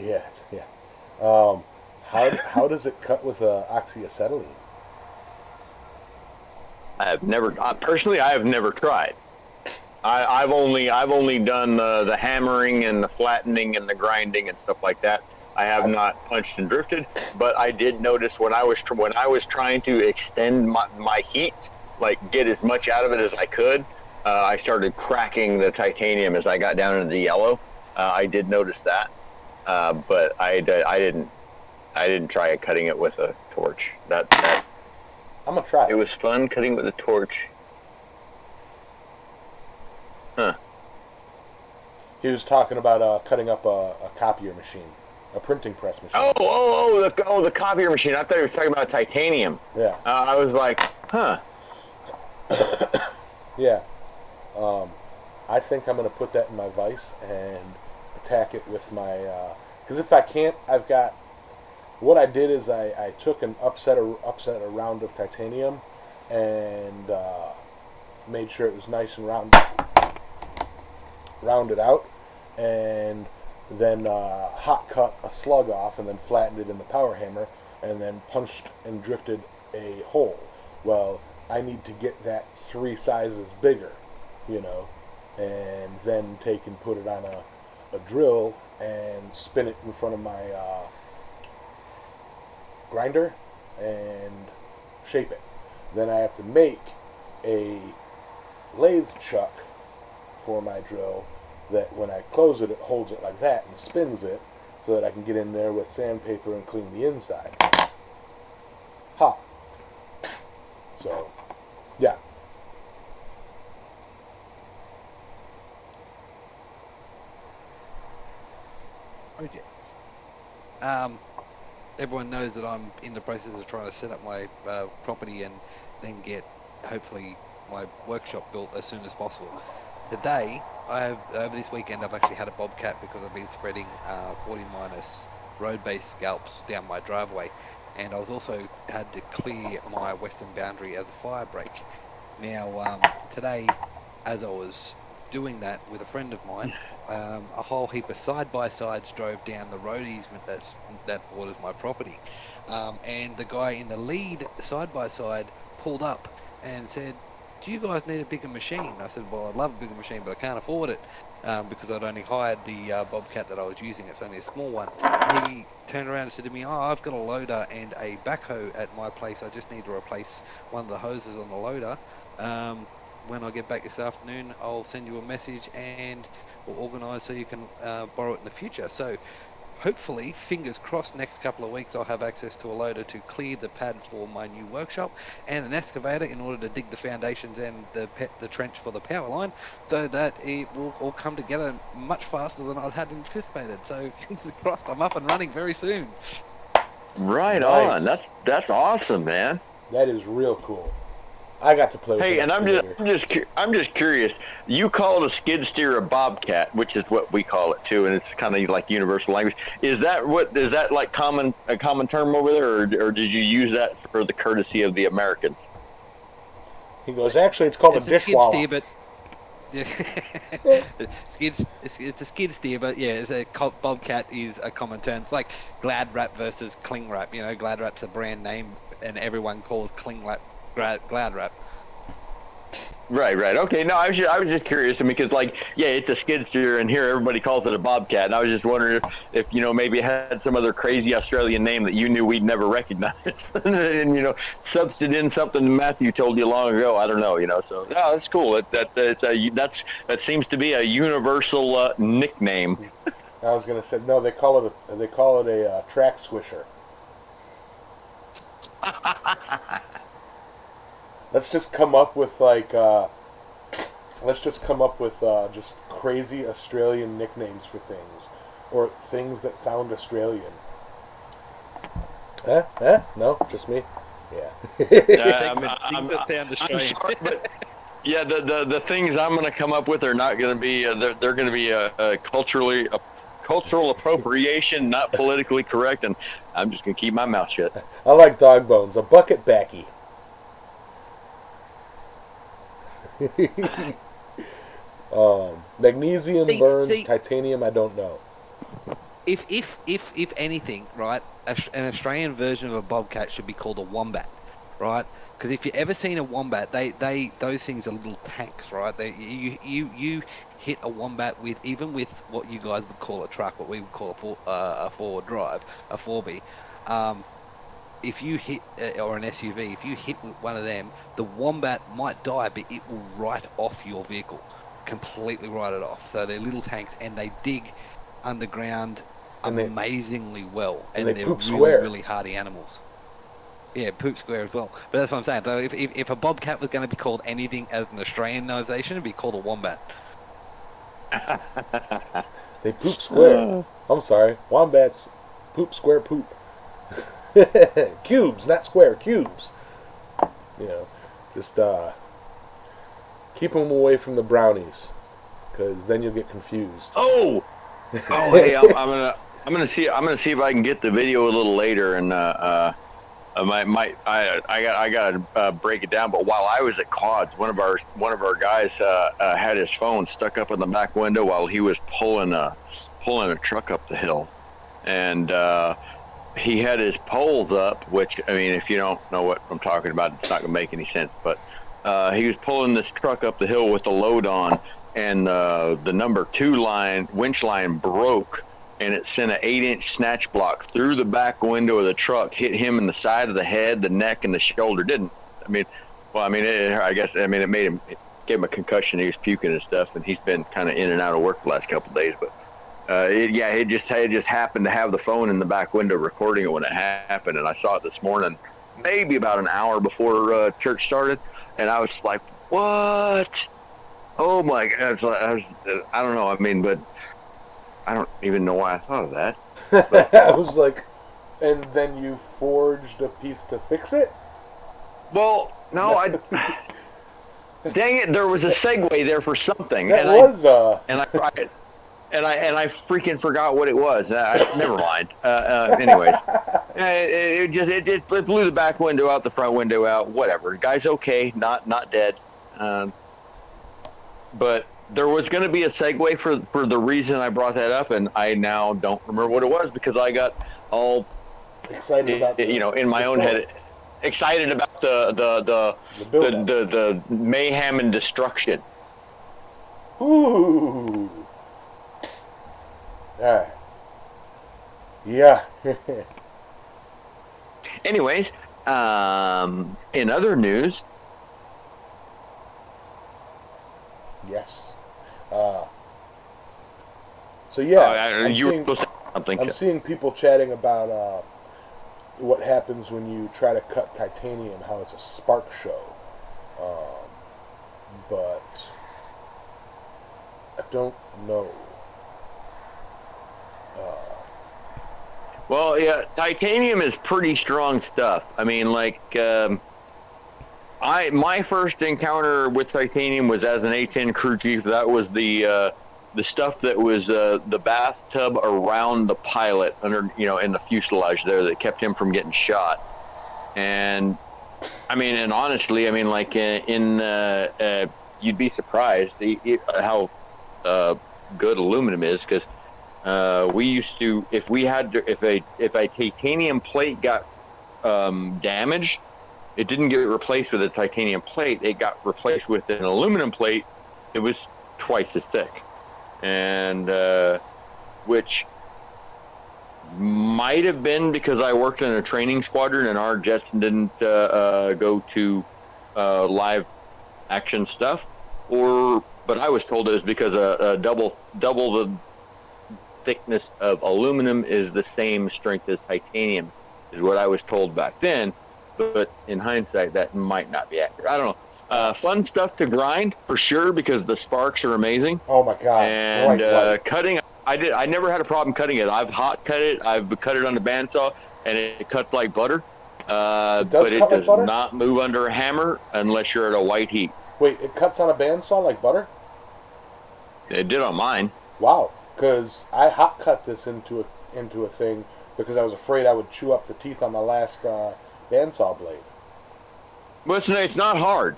B: does it cut with oxyacetylene?
D: I have never tried. I've only done the hammering and the flattening and the grinding and stuff like that. I have not punched and drifted, but I did notice when I was trying to extend my heat, like get as much out of it as I could, I started cracking the titanium as I got down into the yellow. I did notice that, but I didn't try cutting it with a torch. That
B: I'm gonna try.
D: It was fun cutting with a torch. Huh.
B: He was talking about cutting up a copier machine, a printing press machine.
D: The copier machine. I thought he was talking about titanium.
B: Yeah.
D: I was like, huh.
B: Yeah. I think I'm gonna put that in my vise and attack it with my. Because if I can't, I've got. What I did is I took and upset a round of titanium and made sure it was nice and rounded out, and then hot cut a slug off and then flattened it in the power hammer and then punched and drifted a hole. Well, I need to get that 3 sizes bigger, and then take and put it on a drill and spin it in front of my grinder and shape it. Then I have to make a lathe chuck for my drill that when I close it, it holds it like that and spins it so that I can get in there with sandpaper and clean the inside. Ha! So, yeah.
C: Projects. Everyone knows that I'm in the process of trying to set up my property and then get, hopefully, my workshop built as soon as possible. Today, over this weekend, I've actually had a bobcat because I've been spreading 40 minus road-based scalps down my driveway, and I was also had to clear my western boundary as a fire break. Now, today, as I was doing that with a friend of mine, a whole heap of side-by-sides drove down the road easement that borders my property, and the guy in the lead side-by-side pulled up and said, "Do you guys need a bigger machine?" I said, "Well, I'd love a bigger machine, but I can't afford it because I'd only hired the Bobcat that I was using. It's only a small one." He turned around and said to me, "Oh, I've got a loader and a backhoe at my place. I just need to replace one of the hoses on the loader. When I get back this afternoon, I'll send you a message and we'll organise so you can borrow it in the future." So hopefully, fingers crossed, next couple of weeks I'll have access to a loader to clear the pad for my new workshop and an excavator in order to dig the foundations and the trench for the power line, so that it will all come together much faster than I had anticipated. So fingers crossed, I'm up and running very soon.
D: Right
B: Nice.
D: on. That's awesome, man.
B: That is real cool. I got to play with
D: Hey,
B: it
D: and I'm just curious. You call it a skid steer a bobcat, which is what we call it too, and it's kind of like universal language. Is that like a common term over there, or did you use that for the courtesy of the Americans?
B: He goes, actually, it's called
C: It's
B: a dishwasher.
C: skid steer, but it's a skid steer, but yeah, bobcat is a common term. It's like Glad Wrap versus Cling Wrap. Glad Wrap's a brand name, and everyone calls Cling Wrap Glad Wrap.
D: Right. Okay. No, I was just curious because, it's a skid steer, and here everybody calls it a bobcat. And I was just wondering if maybe it had some other crazy Australian name that you knew we'd never recognize, and substitute in something Matthew told you long ago. I don't know. So no, that's cool. That seems to be a universal nickname.
B: I was gonna say no. They call it a track swisher. Let's just come up with just crazy Australian nicknames for things, or things that sound Australian. No, just me. Yeah.
C: I'm
D: Yeah, the things I'm going to come up with are not going to be they're going to be cultural appropriation, not politically correct, and I'm just going to keep my mouth shut.
B: I like dog bones. A bucket backy. Magnesium burns, titanium, I don't know.
C: If anything, right, an Australian version of a bobcat should be called a wombat, right? Because if you ever seen a wombat, those things are little tanks, right? You hit a wombat with what you guys would call a truck, what we would call a four-wheel drive, a 4B. If you hit or an SUV, if you hit one of them, the wombat might die, but it will write off your vehicle, completely write it off. So they're little tanks, and they dig underground amazingly well, and they're really hardy animals. Yeah, poop square as well. But that's what I'm saying. So if a bobcat was going to be called anything as an Australianization, it'd be called a wombat.
B: They poop square. I'm sorry, wombats poop square poop. Cubes, not square, cubes. You know, just keep them away from the brownies, because then you'll get confused.
D: Oh, hey, I'm gonna see if I can get the video a little later, and I gotta break it down. But while I was at Quads, one of our guys had his phone stuck up in the back window while he was pulling a truck up the hill, and he had his poles up. Which, I mean, if you don't know what I'm talking about, it's not gonna make any sense. But he was pulling this truck up the hill with the load on, and the number 2 winch line broke, and it sent an 8-inch snatch block through the back window of the truck, hit him in the side of the head, the neck, and the shoulder. It made him, it gave him a concussion. He was puking and stuff, and he's been kind of in and out of work the last couple of days. But it just happened to have the phone in the back window recording it when it happened, and I saw it this morning, maybe about an hour before church started, and I was like, what? Oh my God! I don't know. I mean, but I don't even know why I thought of that.
B: I was like, and then you forged a piece to fix it?
D: Well, no, dang it! There was a segue there for something.
B: And
D: I freaking forgot what it was. Never mind. Anyways, it blew the back window out, the front window out. Whatever. Guy's okay. Not dead. But there was going to be a segue for the reason I brought that up, and I now don't remember what it was, because I got all
B: excited about
D: in my own head, excited about the mayhem and destruction.
B: Ooh. All right. Yeah.
D: Anyways, in other news.
B: Yes. So yeah, I'm seeing people chatting about what happens when you try to cut titanium, how it's a spark show. But I don't know.
D: Well, yeah, titanium is pretty strong stuff. I mean, like, my first encounter with titanium was as an A-10 crew chief. That was the stuff that was the bathtub around the pilot under, in the fuselage there that kept him from getting shot. And I mean, and honestly, I mean, like you'd be surprised how good aluminum is, because we used to, if a titanium plate got damaged, it didn't get replaced with a titanium plate. It got replaced with an aluminum plate. It was twice as thick, and which might have been because I worked in a training squadron and our jets didn't go to live action stuff, but I was told it was because double the thickness of aluminum is the same strength as titanium, is what I was told back then. But in hindsight, that might not be accurate. I don't know. Fun stuff to grind for sure, because the sparks are amazing.
B: Oh my God!
D: And cutting, I never had a problem cutting it. I've hot cut it. I've cut it on the bandsaw, and it cuts like butter. But it does not move under a hammer unless you're at a white heat.
B: Wait, it cuts on a bandsaw like butter?
D: It did on mine.
B: Wow, because I hot cut this into a thing because I was afraid I would chew up the teeth on my last bandsaw blade.
D: Well, it's not hard.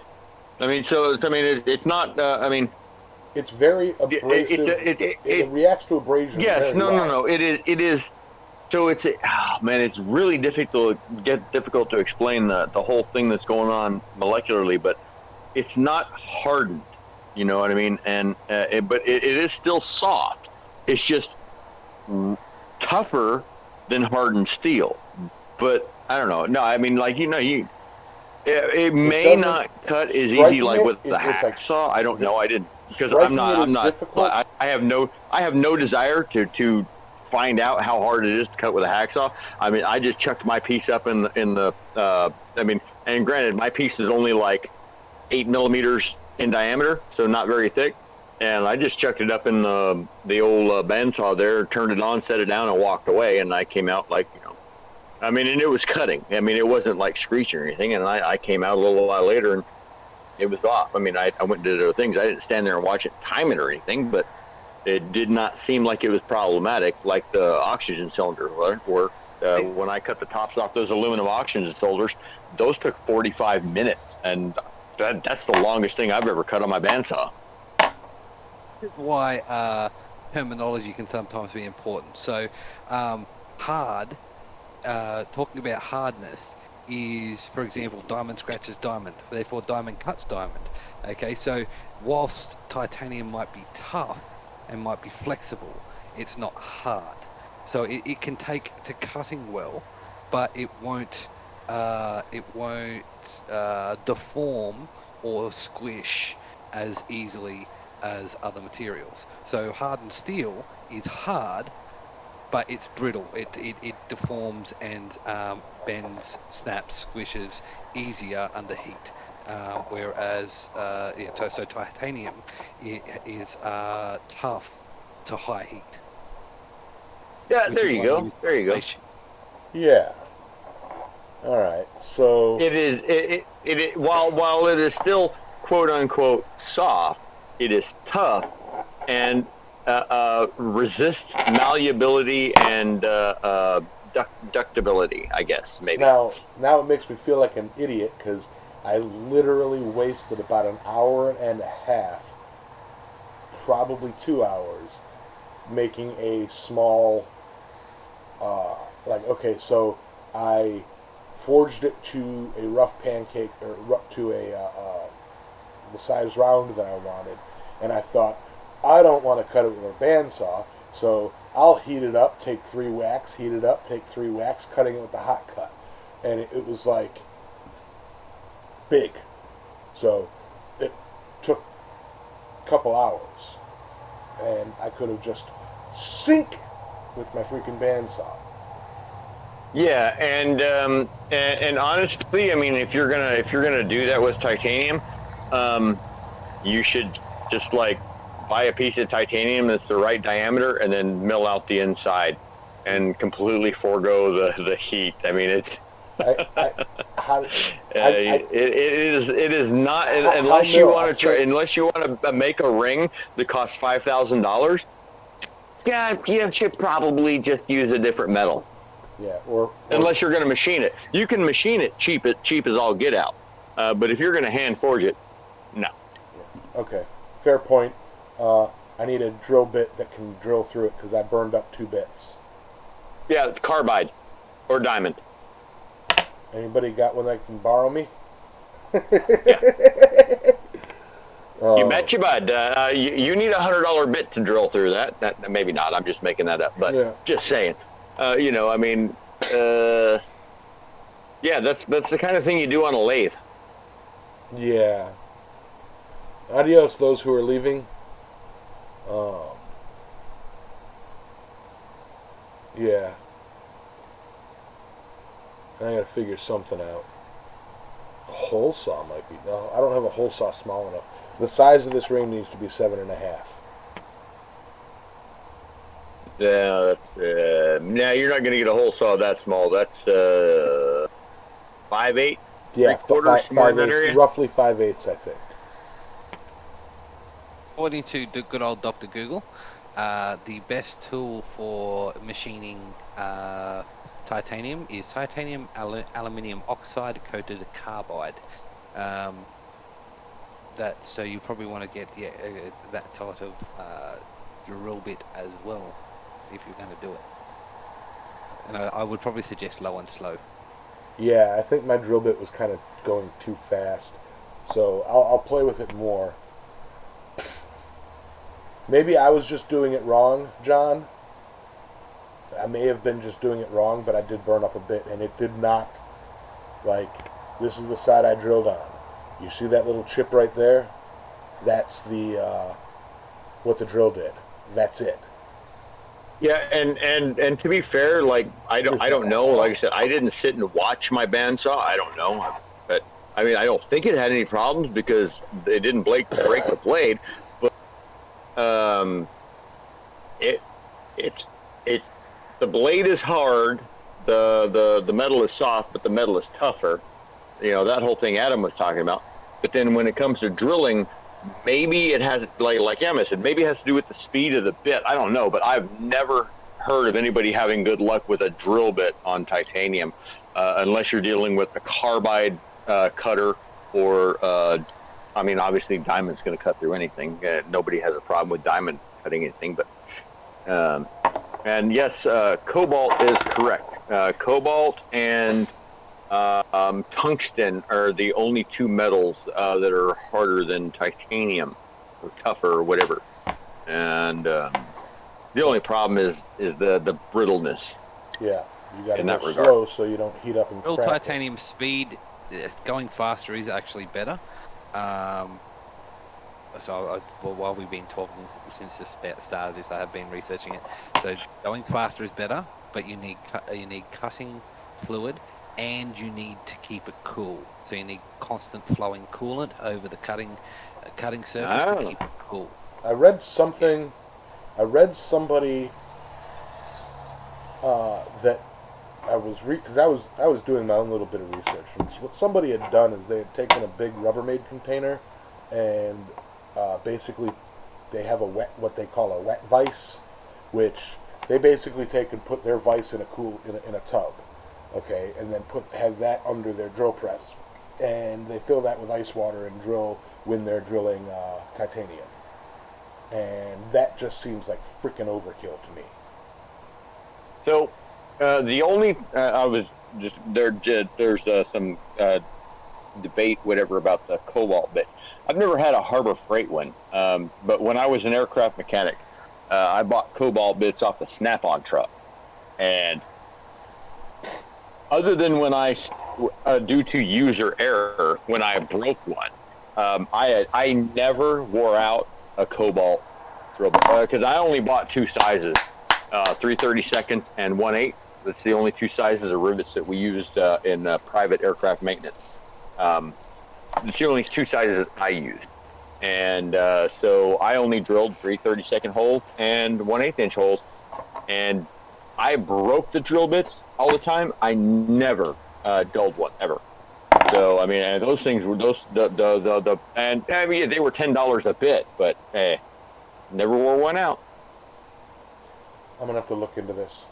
D: I mean, it's not.
B: It's very abrasive. It reacts to abrasion.
D: Yes,
B: very
D: no,
B: well.
D: no. It is. So it's really difficult to explain the whole thing that's going on molecularly, but it's not hardened. You know what I mean? And but it is still soft. It's just tougher than hardened steel. But I don't know. No, I mean, like it may not cut as easy like with the hacksaw. I don't know. I didn't because I'm not.
B: Difficult.
D: I have no desire to find out how hard it is to cut with a hacksaw. I mean, I just chucked my piece up in the. And granted, my piece is only like 8 millimeters in diameter, so not very thick. And I just chucked it up in the old bandsaw there, turned it on, set it down, and walked away. And I came out like, and it was cutting. I mean, it wasn't like screeching or anything. And I came out a little while later, and it was off. I mean, I went and did other things. I didn't stand there and watch it, time it or anything, but it did not seem like it was problematic like the oxygen cylinders were. When I cut the tops off those aluminum oxygen cylinders, those took 45 minutes. And that's the longest thing I've ever cut on my bandsaw.
C: This is why terminology can sometimes be important. So, hard, talking about hardness, is, for example, diamond scratches diamond, therefore diamond cuts diamond. Okay, so whilst titanium might be tough and might be flexible, it's not hard. So it can take to cutting well, but it won't deform or squish as easily as other materials. So hardened steel is hard, but it's brittle. It deforms and bends, snaps, squishes easier under heat. Whereas so titanium is tough to high heat.
D: Yeah, there you go. There you go.
B: Yeah. All right. So
D: it is. It while it is still quote unquote soft, it is tough and resists malleability and ductability, I guess, maybe.
B: Now it makes me feel like an idiot because I literally wasted about an hour and a half, probably 2 hours, making a small, so I forged it to a rough pancake, or to the size round that I wanted, and I thought, I don't want to cut it with a bandsaw, so I'll heat it up, take 3 whacks, heat it up, take 3 whacks, cutting it with the hot cut. And it was like big. So it took a couple hours. And I could have just sink with my freaking bandsaw.
D: Yeah, and honestly, I mean, if you're gonna do that with titanium, you should just like buy a piece of titanium that's the right diameter and then mill out the inside and completely forego the heat. I mean, it's it is not unless you want to make a ring that costs $5,000. Yeah, you should probably just use a different metal.
B: Yeah, or
D: unless you're going to machine it, you can machine it cheap as all get out. But if you're going to hand forge it, no.
B: Okay, fair point. I need a drill bit that can drill through it because I burned up 2 bits.
D: Yeah, carbide or diamond.
B: Anybody got one that can borrow me?
D: You bet you, bud. You need $100 bit to drill through that. Maybe not. I'm just making that up, but just saying. I mean, that's the kind of thing you do on a lathe.
B: Yeah. Adios, those who are leaving. Yeah. I gotta figure something out. A hole saw might be. No, I don't have a hole saw small enough. The size of this ring needs to be 7.5.
D: Yeah, now you're not gonna get a hole saw that small. That's 5/8.
B: Yeah,
D: 3/4, more in that area?
B: roughly 5/8, I think.
C: According to good old Dr. Google, the best tool for machining titanium is titanium aluminium oxide coated carbide. So you probably want to get that sort of drill bit as well if you're going to do it. And I would probably suggest low and slow.
B: Yeah, I think my drill bit was kind of going too fast, so I'll play with it more. Maybe I was just doing it wrong, John. I may have been just doing it wrong, but I did burn up a bit, and it did not, this is the side I drilled on. You see that little chip right there? That's what the drill did. That's it.
D: Yeah, and to be fair, I don't know. Like I said, I didn't sit and watch my bandsaw. I don't know, but I mean, I don't think it had any problems because it didn't break the blade. But the blade is hard, the metal is soft, but the metal is tougher. That whole thing Adam was talking about. But then when it comes to drilling, maybe it has, like Emma said, maybe it has to do with the speed of the bit. I don't know, but I've never heard of anybody having good luck with a drill bit on titanium, unless you're dealing with a carbide cutter or, obviously diamond's going to cut through anything. Nobody has a problem with diamond cutting anything, but and yes, cobalt is correct. Cobalt and tungsten are the only two metals that are harder than titanium, or tougher, or whatever. And the only problem is the brittleness.
B: Yeah, you got to
D: go
B: slow so you don't heat up and
C: Real
B: crack.
C: titanium speed, going faster is actually better. While we've been talking since the start of this, I have been researching it. So going faster is better, but you need cutting fluid, and you need to keep it cool. So you need constant flowing coolant over the cutting surface to keep it cool.
B: I read somebody that because I was doing my own little bit of research. And what somebody had done is they had taken a big Rubbermaid container and basically they have what they call a wet vise, which they basically take and put their vise in a tub, okay, and then have that under their drill press, and they fill that with ice water and drill when they're drilling titanium, and that just seems like freaking overkill to me.
D: So the only I was just there's some debate whatever about the cobalt bit. I've never had a Harbor Freight one, but when I was an aircraft mechanic, I bought cobalt bits off the Snap-on truck, and other than when I, due to user error, when I broke one, I never wore out a cobalt drill because I only bought two sizes, 3/32 and 1/8. That's the only two sizes of rivets that we used in private aircraft maintenance. It's the only two sizes I used. And so I only drilled 3/32 holes and 1/8 inch holes. And I broke the drill bits all the time. I never dulled one, ever. So, I mean, and those things were, and I mean, they were $10 a bit, but never wore one out.
B: I'm going to have to look into this.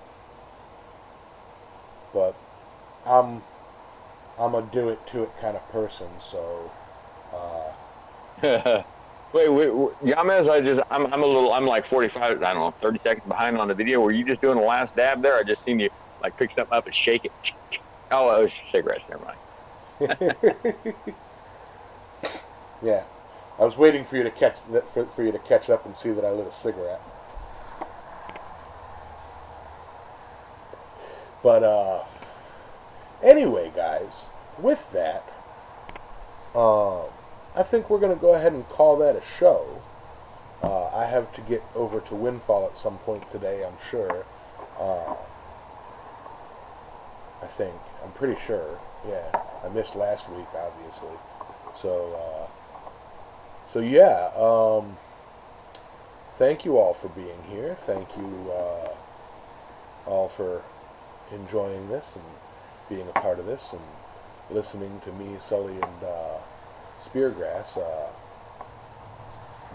B: But I'm a do it to it kind of person, so
D: wait, Yamez, I'm like 45, I don't know, 30 seconds behind on the video. Were you just doing the last dab there? I just seen you like pick something up and shake it. Oh, it was cigarettes, never mind.
B: Yeah, I was waiting for you to catch up and see that I lit a cigarette. But anyway, guys, with that, I think we're going to go ahead and call that a show. I have to get over to Windfall at some point today, I'm sure. I'm pretty sure. Yeah, I missed last week, obviously. So yeah. Thank you all for being here. Thank you all for enjoying this and being a part of this and listening to me, Sully, and Speargrass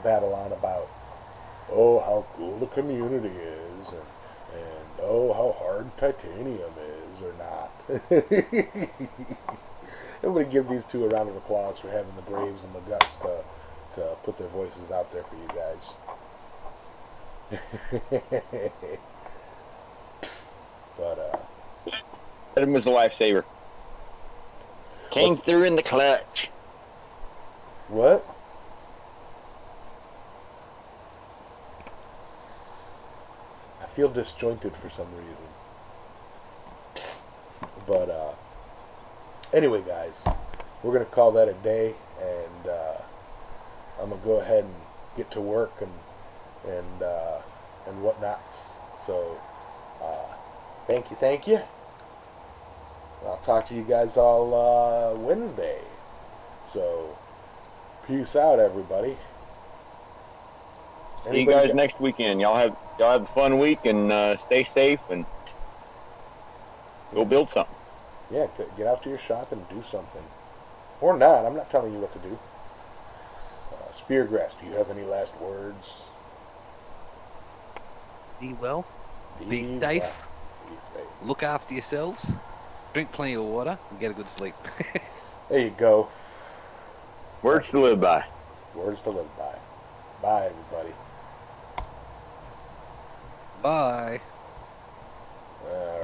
B: battle on about, oh, how cool the community is, and oh, how hard titanium is or not. Everybody give these two a round of applause for having the braves and the guts to put their voices out there for you guys. But,
D: Adam was a lifesaver. Came through in the clutch.
B: what? I feel disjointed for some reason. But, anyway, guys, we're going to call that a day, and I'm going to go ahead and get to work and whatnots. So, thank you. I'll talk to you guys all Wednesday. So, peace out, everybody.
D: See you guys next weekend. Y'all have a fun week and stay safe and go build something.
B: Yeah, get out to your shop and do something. Or not. I'm not telling you what to do. Speargrass, do you have any last words?
C: Be well. Be safe.
B: Be safe.
C: Look after yourselves. Drink plenty of water and get a good sleep.
B: There you go.
D: Words to live by.
B: Words to live by. Bye, everybody.
C: Bye.